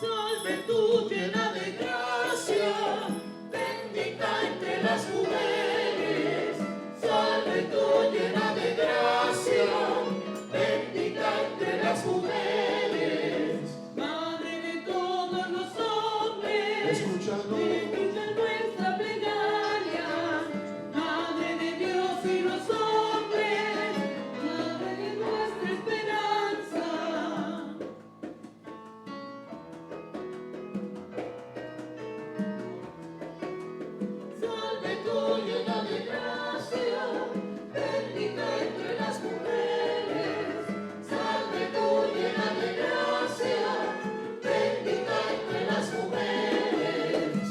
Salve tú llena de gracia, bendita entre las mujeres. Salve tú llena de gracia, bendita entre las mujeres. Madre de todos los hombres,
Escuchando.
escucha nuestra plegaria. Madre de Dios y los hombres, madre de nuestra esperanza. Salve tú llena de gracia, bendita entre las mujeres. Salve tú llena de gracia, bendita entre las mujeres.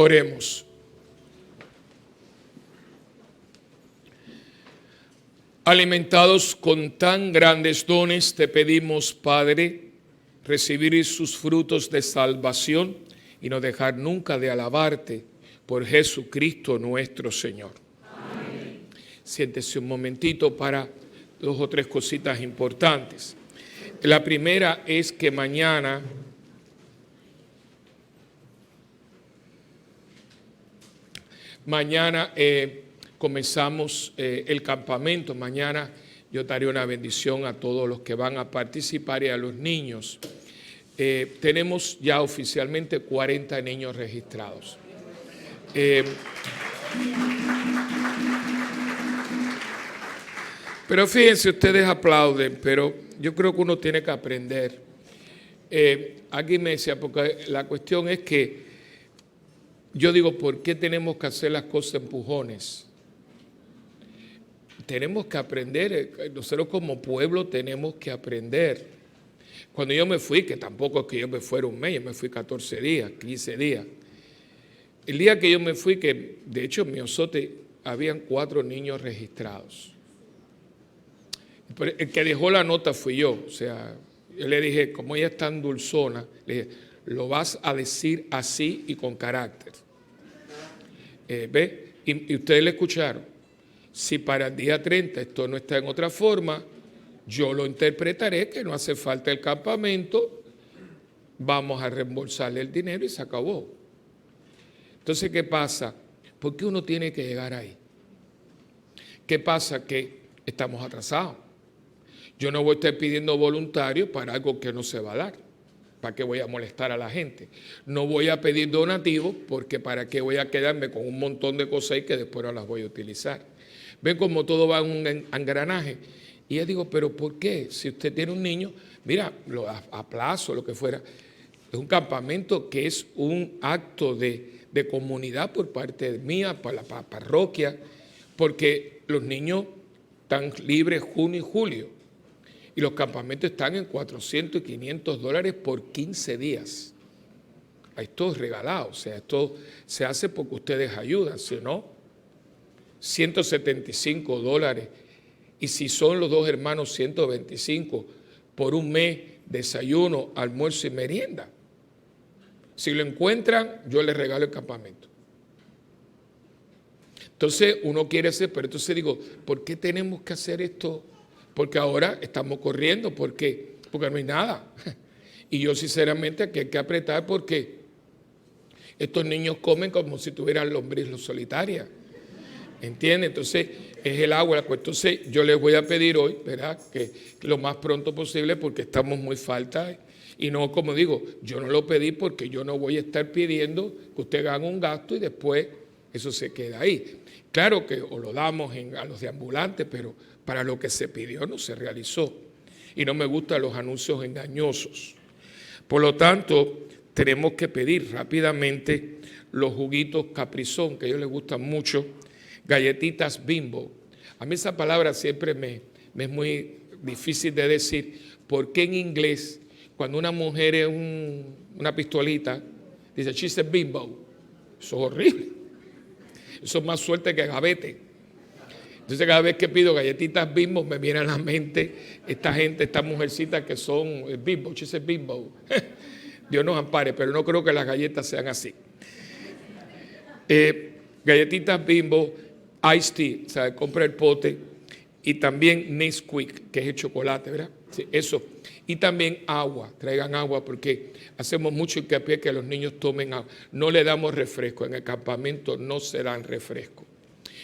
Oremos. Alimentados con tan grandes dones, te pedimos, Padre, recibir sus frutos de salvación y no dejar nunca de alabarte por Jesucristo nuestro Señor. Amén. Siéntese un momentito para 2 o 3 cositas importantes. La primera es que mañana comenzamos el campamento. Mañana yo daré una bendición a todos los que van a participar y a los niños. Tenemos ya oficialmente 40 niños registrados. Pero fíjense, ustedes aplauden, pero yo creo que uno tiene que aprender. Aquí me decía, porque la cuestión es que yo digo, ¿por qué tenemos que hacer las cosas empujones? Tenemos que aprender, nosotros como pueblo tenemos que aprender. Cuando yo me fui, que tampoco es que yo me fuera un mes, yo me fui 14 días, 15 días. El día que yo me fui, que de hecho en mi osote habían 4 niños registrados. El que dejó la nota fui yo, o sea, yo le dije, como ella es tan dulzona, le dije, lo vas a decir así y con carácter. ¿Ve? Y ustedes le escucharon. Si para el día 30 esto no está en otra forma, yo lo interpretaré que no hace falta el campamento, vamos a reembolsarle el dinero y se acabó. Entonces, ¿qué pasa? ¿Por qué uno tiene que llegar ahí? ¿Qué pasa? Que estamos atrasados. Yo no voy a estar pidiendo voluntarios para algo que no se va a dar. ¿Para qué voy a molestar a la gente? No voy a pedir donativos porque para qué voy a quedarme con un montón de cosas ahí que después no las voy a utilizar. Ven cómo todo va en un engranaje. Y yo digo, ¿pero por qué? Si usted tiene un niño, mira, lo aplazo, lo que fuera. Es un campamento que es un acto de comunidad por parte mía, para la parroquia, porque los niños están libres junio y julio. Y los campamentos están en $400 y $500 por 15 días. Esto es regalado, o sea, esto se hace porque ustedes ayudan, si no, $175. Y si son los 2 hermanos, 125 por un mes, desayuno, almuerzo y merienda. Si lo encuentran, yo les regalo el campamento. Entonces uno quiere hacer, pero entonces digo, ¿por qué tenemos que hacer esto? Porque ahora estamos corriendo, ¿por qué? Porque no hay nada. Y yo sinceramente aquí hay que apretar porque estos niños comen como si tuvieran lombriz solitaria. ¿Entiendes? Entonces es el agua. Entonces yo les voy a pedir hoy, ¿verdad? Que lo más pronto posible porque estamos muy falta. Y no, como digo, yo no lo pedí porque yo no voy a estar pidiendo que usted haga un gasto y después eso se queda ahí. Claro que o lo damos a los deambulantes, pero para lo que se pidió no se realizó. Y no me gustan los anuncios engañosos. Por lo tanto, tenemos que pedir rápidamente los juguitos Caprizón, que a ellos les gustan mucho, galletitas Bimbo. A mí esa palabra siempre me es muy difícil de decir, porque en inglés, cuando una mujer es una pistolita, dice, she's a Bimbo. Eso es horrible. Eso es más suerte que gavete. Entonces cada vez que pido galletitas Bimbo me viene a la mente esta gente, estas mujercitas que son Bimbo, she's a Bimbo. Dios nos ampare, pero no creo que las galletas sean así. Galletitas Bimbo, Iced Tea, o sea, compra el pote, y también Nesquik, que es el chocolate, ¿verdad? Sí, eso. Y también agua, traigan agua porque hacemos mucho hincapié que los niños tomen agua. No le damos refresco, en el campamento no se dan refresco.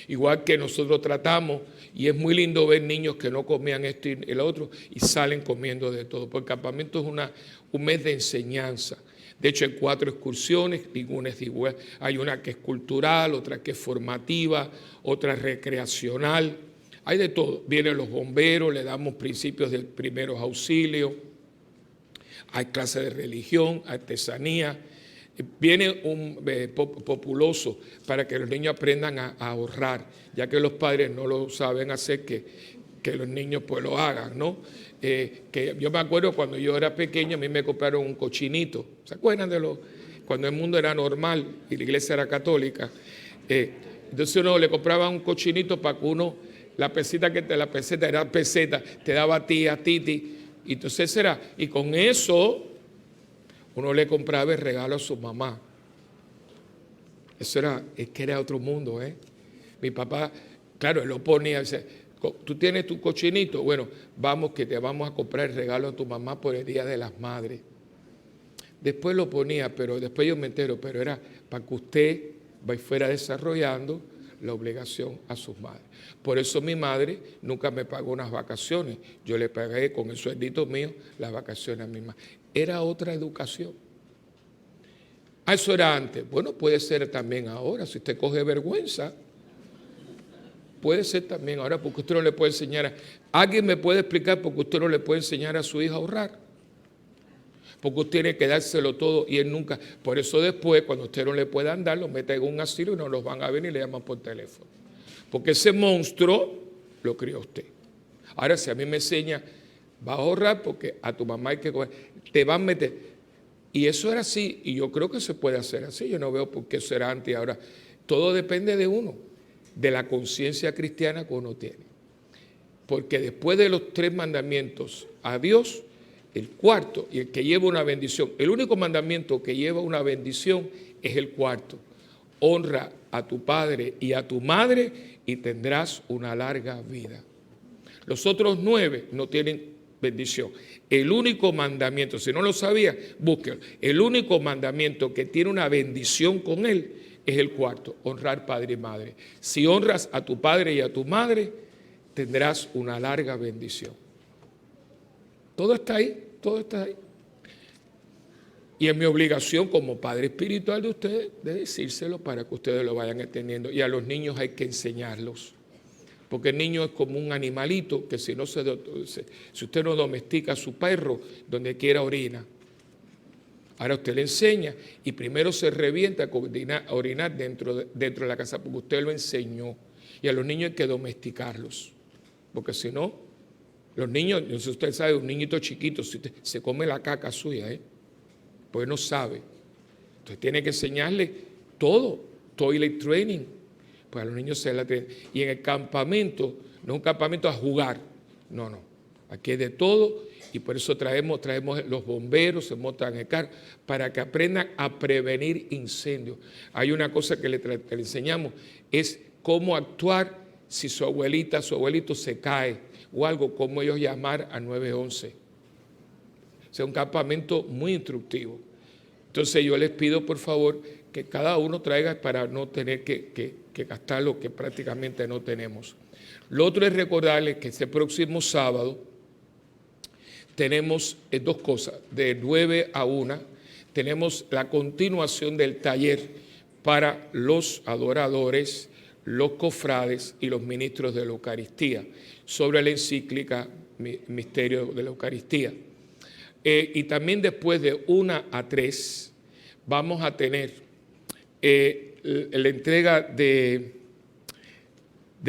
Igual que nosotros tratamos, y es muy lindo ver niños que no comían esto y el otro y salen comiendo de todo, porque el campamento es un mes de enseñanza. De hecho, hay 4 excursiones, ninguna es igual. Hay una que es cultural, otra que es formativa, otra recreacional. Hay de todo. Vienen los bomberos, le damos principios de primeros auxilios. Hay clases de religión, artesanía. Viene un populoso para que los niños aprendan a ahorrar, ya que los padres no lo saben hacer, que los niños pues lo hagan, ¿no? Que yo me acuerdo cuando yo era pequeño, a mí me compraron un cochinito. ¿Se acuerdan de los cuando el mundo era normal y la iglesia era católica. Entonces uno le compraba un cochinito para que uno, la peseta era peseta, te daba a ti, a Titi. Y entonces y con eso uno le compraba el regalo a su mamá. Eso es que era otro mundo, ¿eh? Mi papá, claro, él lo ponía, dice, tú tienes tu cochinito, bueno, vamos que te vamos a comprar el regalo a tu mamá por el Día de las Madres. Después lo ponía, pero después yo me entero, pero era para que usted fuera desarrollando la obligación a sus madres. Por eso mi madre nunca me pagó unas vacaciones. Yo le pagué con el sueldito mío las vacaciones a mi madre. Era otra educación. Eso era antes. Bueno, puede ser también ahora. Si usted coge vergüenza, puede ser también ahora, porque usted no le puede enseñar ¿Alguien me puede explicar por qué usted no le puede enseñar a su hija a ahorrar? Porque usted tiene que dárselo todo y él nunca. Por eso después, cuando usted no le puedan dar, los mete en un asilo y no los van a ver y le llaman por teléfono. Porque ese monstruo lo crió usted. Ahora, si a mí me enseña, va a ahorrar porque a tu mamá hay que coger, te van a meter. Y eso era así, y yo creo que se puede hacer así. Yo no veo por qué eso era antes. Ahora, todo depende de uno, de la conciencia cristiana que uno tiene. Porque después de los 3 mandamientos a Dios, el cuarto, y el que lleva una bendición, el único mandamiento que lleva una bendición es el cuarto. Honra a tu padre y a tu madre y tendrás una larga vida. Los otros 9 no tienen bendición. El único mandamiento, si no lo sabía, búsquelo. El único mandamiento que tiene una bendición con él es el cuarto, honrar padre y madre. Si honras a tu padre y a tu madre, tendrás una larga bendición. Todo está ahí, todo está ahí. Y es mi obligación como padre espiritual de ustedes de decírselo para que ustedes lo vayan entendiendo. Y a los niños hay que enseñarlos. Porque el niño es como un animalito que si usted no domestica a su perro, donde quiera orina. Ahora usted le enseña y primero se revienta a orinar dentro de la casa porque usted lo enseñó. Y a los niños hay que domesticarlos. Porque si no, los niños, no sé si usted sabe, un niñito chiquito se come la caca suya, porque no sabe. Entonces tiene que enseñarle todo, toilet training, pues a los niños se la tienen. Y en el campamento, no es un campamento a jugar, no, aquí es de todo y por eso traemos los bomberos, se montan en el carro, para que aprendan a prevenir incendios. Hay una cosa que le enseñamos, es cómo actuar si su abuelita, su abuelito se cae o algo, cómo ellos llamar a 911. O sea, un campamento muy instructivo. Entonces yo les pido, por favor, que cada uno traiga para no tener que gastar lo que prácticamente no tenemos. Lo otro es recordarles que este próximo sábado tenemos 2 cosas. De 9 a 1 tenemos la continuación del taller para los adoradores, los cofrades y los ministros de la Eucaristía sobre la encíclica Misterio de la Eucaristía. Y también después de 1 a 3 vamos a tener la entrega de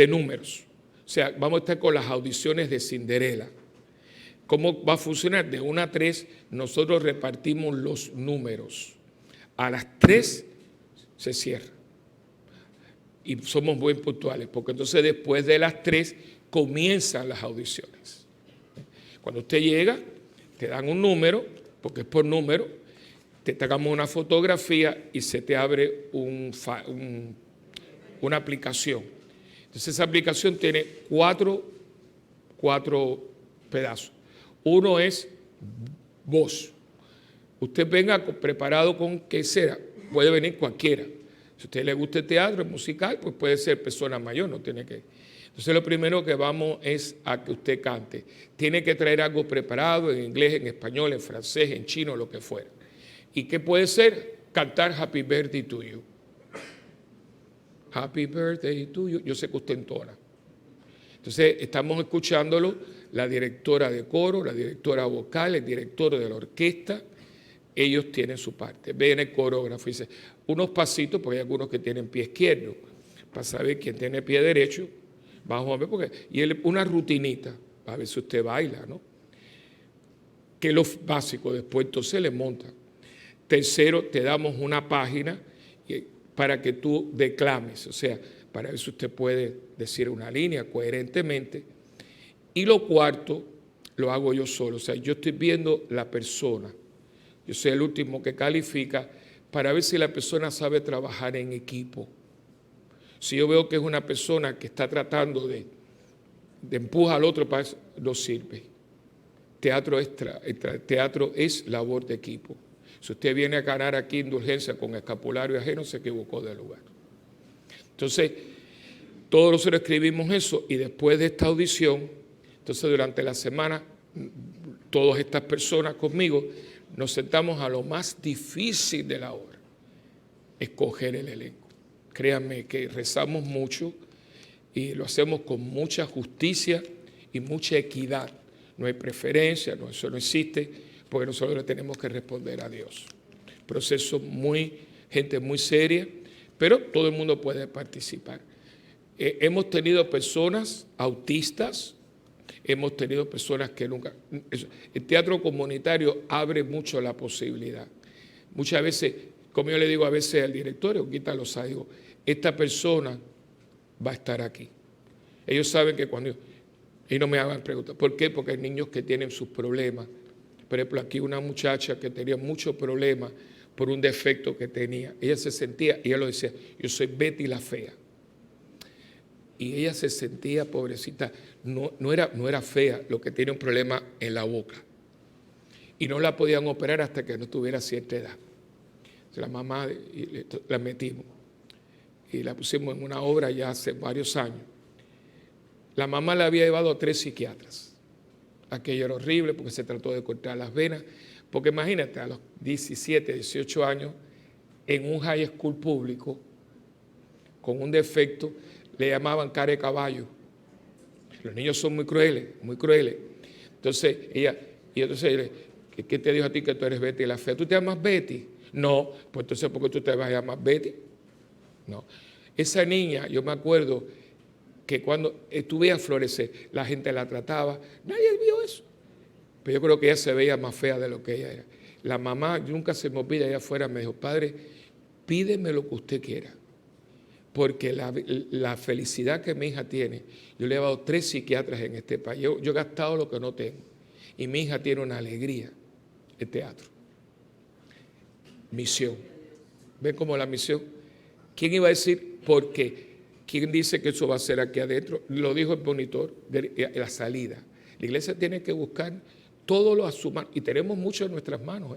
números. O sea, vamos a estar con las audiciones de Cinderella. ¿Cómo va a funcionar? De 1 a 3 nosotros repartimos los números. A las 3 se cierra. Y somos muy puntuales, porque entonces después de las 3 comienzan las audiciones. Cuando usted llega, te dan un número, porque es por número, te sacamos una fotografía y se te abre una aplicación. Entonces esa aplicación tiene cuatro pedazos. Uno es voz. Usted venga preparado con qué será, puede venir cualquiera. Si a usted le gusta el teatro, el musical, pues puede ser persona mayor, no tiene que. Entonces lo primero que vamos es a que usted cante. Tiene que traer algo preparado en inglés, en español, en francés, en chino, lo que fuera. ¿Y qué puede ser? Cantar Happy Birthday to You. Happy Birthday to You. Yo sé que usted entona. Entonces estamos escuchándolo, la directora de coro, la directora vocal, el director de la orquesta. Ellos tienen su parte. Ven el coreógrafo y dice, unos pasitos, porque hay algunos que tienen pie izquierdo, para saber quién tiene pie derecho. Vamos a ver, y una rutinita, para ver si usted baila, ¿no? Que es lo básico, después entonces le monta. Tercero, te damos una página para que tú declames, o sea, para eso usted puede decir una línea coherentemente. Y lo cuarto, lo hago yo solo, o sea, yo estoy viendo la persona. Yo soy el último que califica para ver si la persona sabe trabajar en equipo. Si yo veo que es una persona que está tratando de empujar al otro, para eso no sirve. Teatro es labor de equipo. Si usted viene a ganar aquí indulgencia con escapulario ajeno, se equivocó de lugar. Entonces, todos nosotros escribimos eso y después de esta audición, entonces durante la semana, todas estas personas conmigo, nos sentamos a lo más difícil de la obra, escoger el elenco. Créanme que rezamos mucho y lo hacemos con mucha justicia y mucha equidad. No hay preferencia, no, eso no existe, porque nosotros le tenemos que responder a Dios. Proceso gente muy seria, pero todo el mundo puede participar. Hemos tenido personas autistas, hemos tenido personas que nunca... El teatro comunitario abre mucho la posibilidad. Muchas veces, como yo le digo a veces al directorio, quítalo, digo, esta persona va a estar aquí. Ellos saben que cuando... Y no me hagan preguntas. ¿Por qué? Porque hay niños que tienen sus problemas. Por ejemplo, aquí una muchacha que tenía muchos problemas por un defecto que tenía. Ella se sentía, y ella lo decía, yo soy Betty la fea. Y ella se sentía, pobrecita, no era fea, lo que tiene un problema en la boca. Y no la podían operar hasta que no tuviera cierta edad. Entonces, la mamá la metimos y la pusimos en una obra ya hace varios años. La mamá la había llevado a 3 psiquiatras. Aquello era horrible porque se trató de cortar las venas. Porque imagínate, a los 17, 18 años, en un high school público, con un defecto, le llamaban cara de caballo. Los niños son muy crueles, muy crueles. Entonces, ¿qué te dijo a ti que tú eres Betty la fea? ¿Tú te llamas Betty? No, pues entonces, ¿por qué tú te vas a llamar Betty? No. Esa niña, yo me acuerdo que cuando estuve a florecer, la gente la trataba, nadie vio eso. Pero yo creo que ella se veía más fea de lo que ella era. La mamá, nunca se me olvida, allá afuera me dijo, padre, pídeme lo que usted quiera, porque la felicidad que mi hija tiene, yo le he llevado 3 psiquiatras en este país, yo he gastado lo que no tengo, y mi hija tiene una alegría, el teatro. Misión. ¿Ven cómo la misión? ¿Quién iba a decir por qué? ¿Quién dice que eso va a ser aquí adentro? Lo dijo el monitor de la salida. La iglesia tiene que buscar todo lo a su mano. Y tenemos mucho en nuestras manos.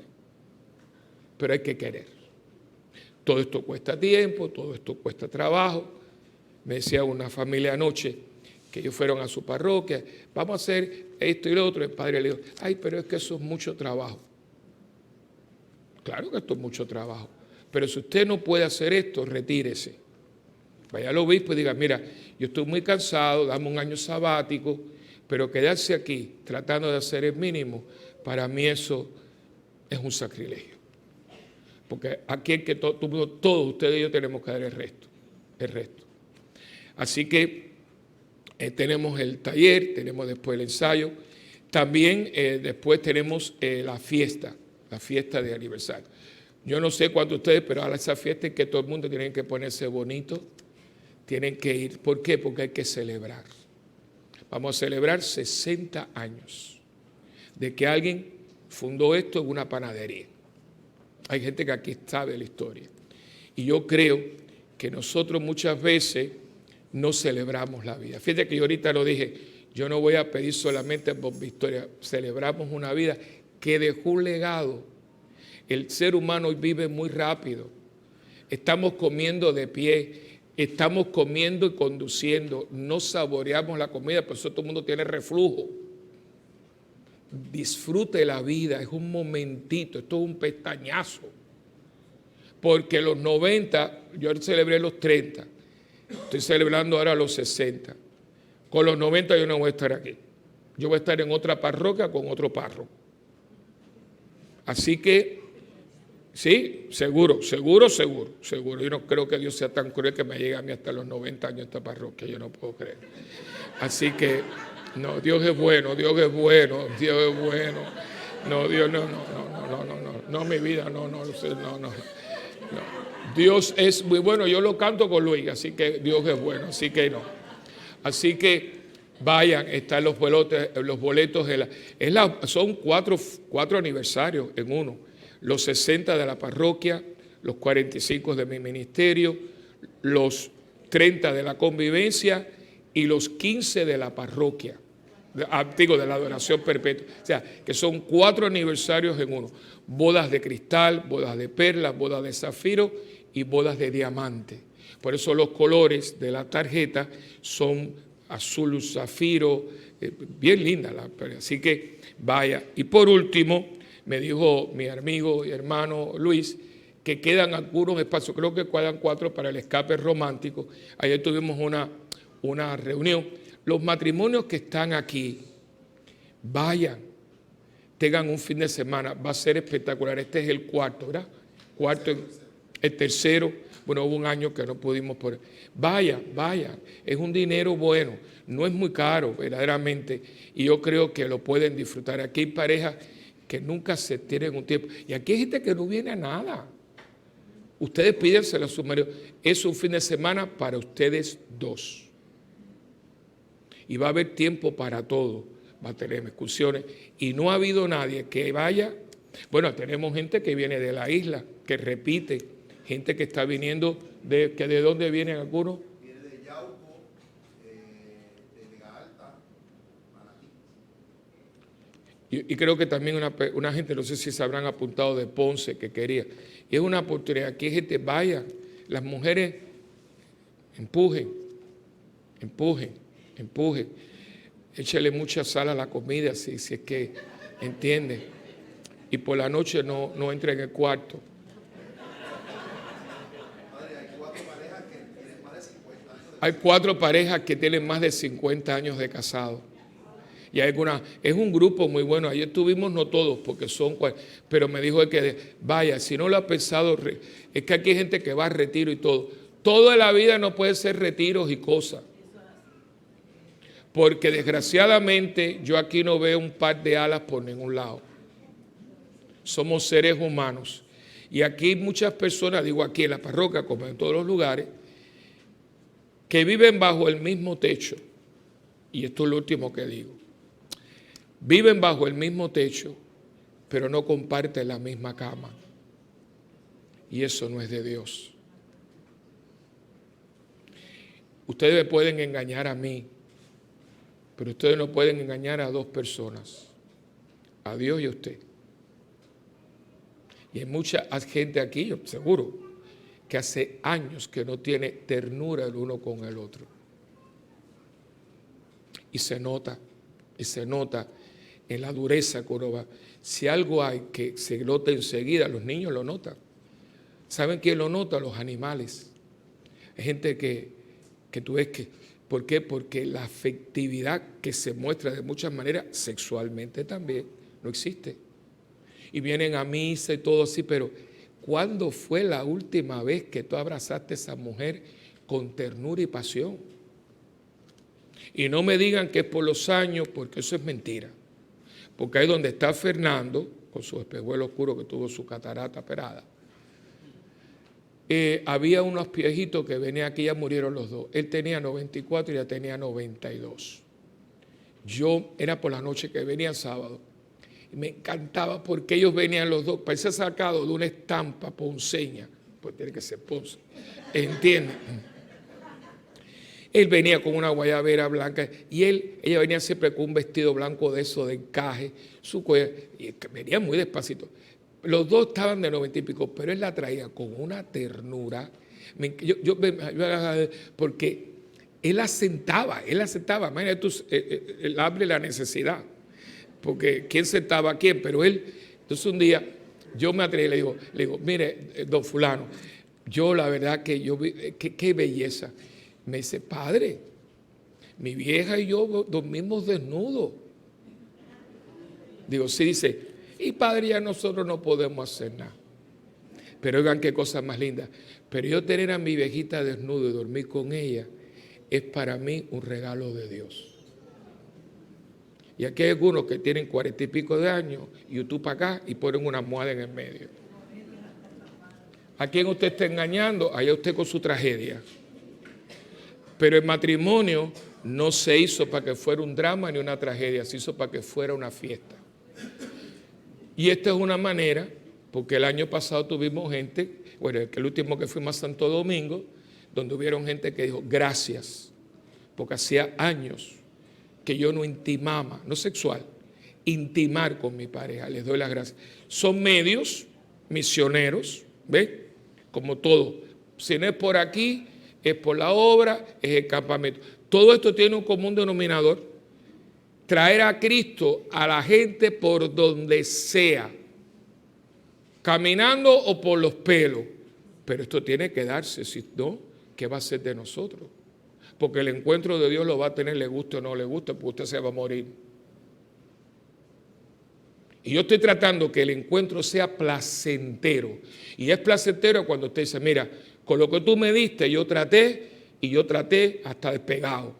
Pero hay que querer. Todo esto cuesta tiempo, todo esto cuesta trabajo. Me decía una familia anoche que ellos fueron a su parroquia. Vamos a hacer esto y lo otro. El padre le dijo, ay, pero es que eso es mucho trabajo. Claro que esto es mucho trabajo. Pero si usted no puede hacer esto, retírese. Vaya al obispo y diga, mira, yo estoy muy cansado, dame un año sabático, pero quedarse aquí tratando de hacer el mínimo, para mí eso es un sacrilegio. Porque aquí es que todos ustedes y yo tenemos que dar el resto. Así que tenemos el taller, tenemos después el ensayo, también después tenemos la fiesta de aniversario. Yo no sé cuánto ustedes, pero a esa fiesta es que todo el mundo tiene que ponerse bonito. Tienen que ir. ¿Por qué? Porque hay que celebrar. Vamos a celebrar 60 años de que alguien fundó esto en una panadería. Hay gente que aquí sabe la historia. Y yo creo que nosotros muchas veces no celebramos la vida. Fíjate que yo ahorita lo dije, yo no voy a pedir solamente por victoria. Celebramos una vida que dejó un legado. El ser humano hoy vive muy rápido. Estamos comiendo de pie. Estamos comiendo y conduciendo, no saboreamos la comida, por eso todo el mundo tiene reflujo. Disfrute la vida, es un momentito, esto es un pestañazo. Porque los 90, yo celebré los 30, estoy celebrando ahora los 60. Con los 90 yo no voy a estar aquí. Yo voy a estar en otra parroquia con otro párroco. Así que sí, seguro. Yo no creo que Dios sea tan cruel que me llegue a mí hasta los 90 años esta parroquia, yo no puedo creer. Así que, no, Dios es bueno. No, Dios no. No, mi vida, no. Dios es muy bueno. Yo lo canto con Luis, así que Dios es bueno, así que no. Así que vayan, están los boletos son cuatro aniversarios en uno. Los 60 de la parroquia, los 45 de mi ministerio, los 30 de la convivencia y los 15 de la parroquia, de la adoración perpetua. O sea, que son 4 aniversarios en uno. Bodas de cristal, bodas de perlas, bodas de zafiro y bodas de diamante. Por eso los colores de la tarjeta son azul, zafiro, bien linda. Así que vaya. Y por último, me dijo mi amigo y hermano Luis, que quedan algunos espacios, creo que quedan 4 para el escape romántico. Ayer tuvimos una reunión. Los matrimonios que están aquí, vayan, tengan un fin de semana, va a ser espectacular. Este es el cuarto, ¿verdad? El tercero, bueno, hubo un año que no pudimos poner. Vayan, es un dinero bueno, no es muy caro verdaderamente, y yo creo que lo pueden disfrutar. Aquí hay parejas que nunca se tienen un tiempo, y aquí hay gente que no viene a nada. Ustedes pídenselo a su marido. Es un fin de semana para ustedes dos. Y va a haber tiempo para todo. Va a tener excursiones. Y no ha habido nadie que vaya. Bueno, tenemos gente que viene de la isla, que repite. Gente que está viniendo, ¿de dónde vienen algunos?
Viene de Yauco, de Vega Alta, Manatí.
Y creo que también una gente, no sé si se habrán apuntado de Ponce, que quería. Y es una oportunidad. Aquí hay gente, vaya, las mujeres empujen. Échale mucha sal a la comida, si es que entiende. Y por la noche no entre en el cuarto. Hay 4 parejas que tienen más de 50 años de casado. Y hay es un grupo muy bueno. Ayer tuvimos, no todos, porque son, pero me dijo que vaya, si no lo ha pensado, es que aquí hay gente que va a retiro y todo. Toda la vida no puede ser retiros y cosas. Porque desgraciadamente yo aquí no veo un par de alas por ningún lado. Somos seres humanos. Y aquí hay muchas personas, digo aquí en la parroquia, como en todos los lugares, que viven bajo el mismo techo. Y esto es lo último que digo. Viven bajo el mismo techo, pero no comparten la misma cama. Y eso no es de Dios. Ustedes me pueden engañar a mí, pero ustedes no pueden engañar a 2 personas, a Dios y a usted. Y hay mucha gente aquí, yo seguro, que hace años que no tiene ternura el uno con el otro. Y se nota en la dureza que uno va. Si algo hay que se nota enseguida, los niños lo notan. ¿Saben quién lo nota? Los animales. Hay gente que tú ves que... ¿Por qué? Porque la afectividad que se muestra de muchas maneras, sexualmente también, no existe. Y vienen a misa y todo así, pero ¿cuándo fue la última vez que tú abrazaste a esa mujer con ternura y pasión? Y no me digan que es por los años, porque eso es mentira. Porque ahí donde está Fernando, con su espejuelo oscuro que tuvo su catarata operada, había unos viejitos que venían aquí, ya murieron los 2. Él tenía 94 y ella tenía 92. Yo era por la noche que venía sábado. Y me encantaba porque ellos venían los 2, parecía sacado de una estampa ponceña, pues tiene que ser Ponce, ¿entienden? Él venía con una guayabera blanca y ella venía siempre con un vestido blanco de eso, de encaje, su cuello, y venía muy despacito. Los 2 estaban de 90 y pico, pero él la traía con una ternura. Porque él la sentaba. Imagínate tú, él abre la necesidad. Porque quién sentaba a quién, pero él. Entonces un día yo me atreví y le digo, mire, don fulano, yo la verdad que yo vi, qué belleza. Me dice, padre, mi vieja y yo dormimos desnudos. Digo, sí, dice, y padre, ya nosotros no podemos hacer nada. Pero oigan qué cosa más linda. Pero yo tener a mi viejita desnudo y dormir con ella es para mí un regalo de Dios. Y aquí hay algunos que tienen 40 y pico de años, y tú para acá y ponen una almohada en el medio. ¿A quién usted está engañando? Allá usted con su tragedia. Pero el matrimonio no se hizo para que fuera un drama ni una tragedia, se hizo para que fuera una fiesta. Y esta es una manera, porque el año pasado tuvimos gente, bueno, el último que fuimos a Santo Domingo, donde hubieron gente que dijo gracias, porque hacía años que yo no intimaba, no sexual, intimar con mi pareja, les doy las gracias. Son medios misioneros, ¿ves? Como todo, si no es por aquí, es por la obra, es el campamento. Todo esto tiene un común denominador, traer a Cristo a la gente por donde sea, caminando o por los pelos. Pero esto tiene que darse, si no, ¿qué va a ser de nosotros? Porque el encuentro de Dios lo va a tener, le guste o no le guste, porque usted se va a morir. Y yo estoy tratando que el encuentro sea placentero. Y es placentero cuando usted dice, mira, con lo que tú me diste, yo traté hasta despegado.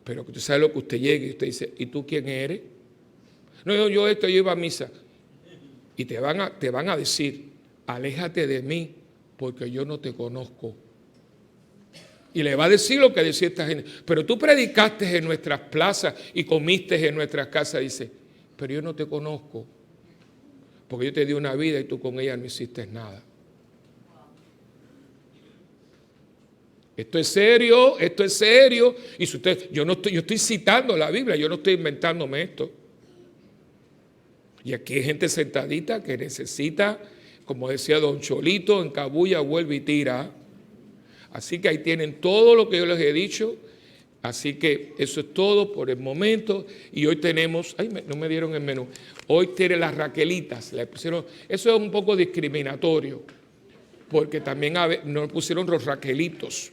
Pero usted sabe lo que usted llega y usted dice, ¿y tú quién eres? No, yo iba a misa. Y te van a decir, aléjate de mí, porque yo no te conozco. Y le va a decir lo que decía esta gente. Pero tú predicaste en nuestras plazas y comiste en nuestras casas. Dice, pero yo no te conozco, porque yo te di una vida y tú con ella no hiciste nada. Esto es serio. Y si usted, yo estoy citando la Biblia, yo no estoy inventándome esto. Y aquí hay gente sentadita que necesita, como decía don Cholito, encabulla, vuelve y tira. Así que ahí tienen todo lo que yo les he dicho. Así que eso es todo por el momento. Y hoy tenemos, no me dieron el menú. Hoy tiene las Raquelitas. Le pusieron, eso es un poco discriminatorio, porque también nos pusieron los Raquelitos.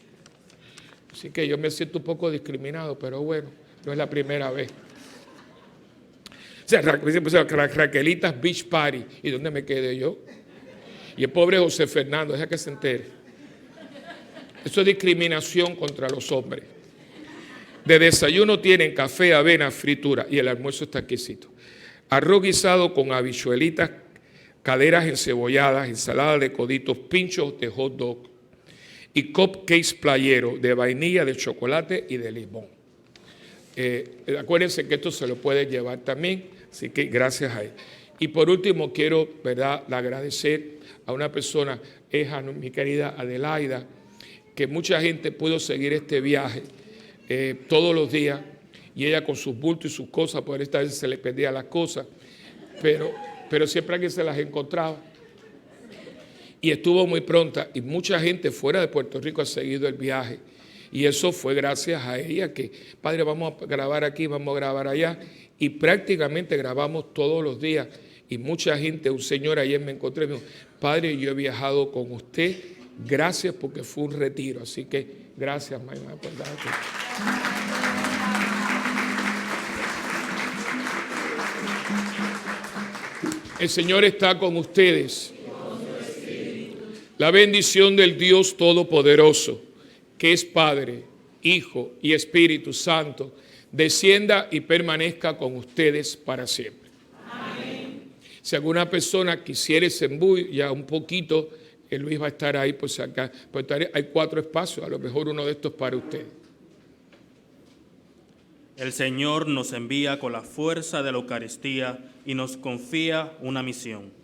Así que yo me siento un poco discriminado, pero bueno, no es la primera vez. O sea, Raquelitas Beach Party. ¿Y dónde me quedé yo? Y el pobre José Fernando, deja que se entere. Eso es discriminación contra los hombres. De desayuno tienen café, avena, fritura y el almuerzo está exquisito. Arroz guisado con habichuelitas, caderas encebolladas, ensalada de coditos, pinchos de hot dog y cupcakes playero de vainilla, de chocolate y de limón. Acuérdense que esto se lo puede llevar también, así que gracias a él. Y por último quiero, ¿verdad?, agradecer a una persona, es a mi querida Adelaida, que mucha gente pudo seguir este viaje todos los días, y ella con sus bultos y sus cosas, por esta vez se le perdían las cosas, pero siempre alguien se las encontraba. Y estuvo muy pronta, y mucha gente fuera de Puerto Rico ha seguido el viaje. Y eso fue gracias a ella que, padre, vamos a grabar aquí, vamos a grabar allá. Y prácticamente grabamos todos los días. Y mucha gente, un señor ayer me encontré y me dijo, padre, yo he viajado con usted, gracias porque fue un retiro. Así que gracias, mamá, por darte. El Señor está con ustedes. La bendición del Dios Todopoderoso, que es Padre, Hijo y Espíritu Santo, descienda y permanezca con ustedes para siempre. Amén. Si alguna persona quisiera ese embuy, ya un poquito, Luis va a estar ahí, pues acá. Pues hay 4 espacios, a lo mejor uno de estos para usted.
El Señor nos envía con la fuerza de la Eucaristía y nos confía una misión.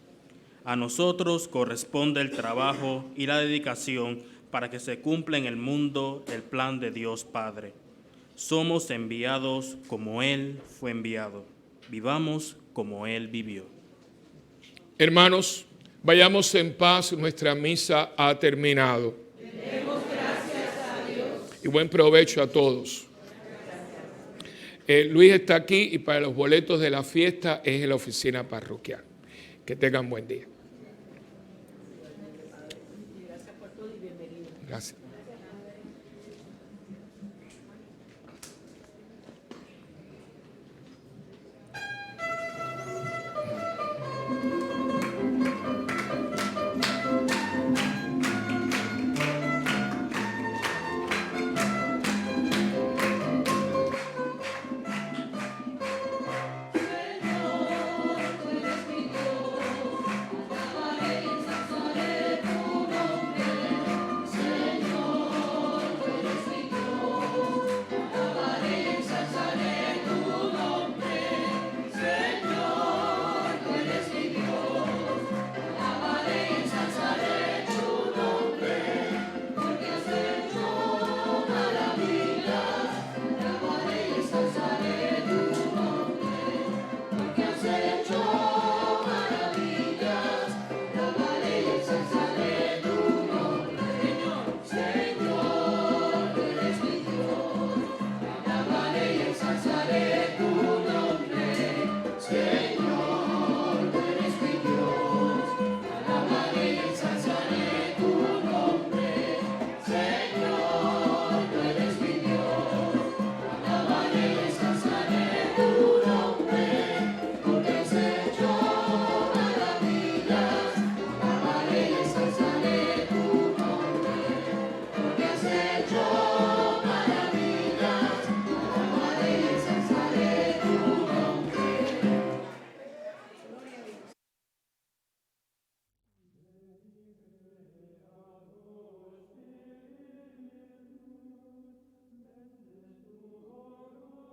A nosotros corresponde el trabajo y la dedicación para que se cumpla en el mundo el plan de Dios Padre. Somos enviados como Él fue enviado. Vivamos como Él vivió.
Hermanos, vayamos en paz, nuestra misa ha terminado.
Demos gracias a Dios.
Y buen provecho a todos. Luis está aquí y para los boletos de la fiesta es en la oficina parroquial. Que tengan buen día.
Gracias por todo y bienvenido.
Gracias.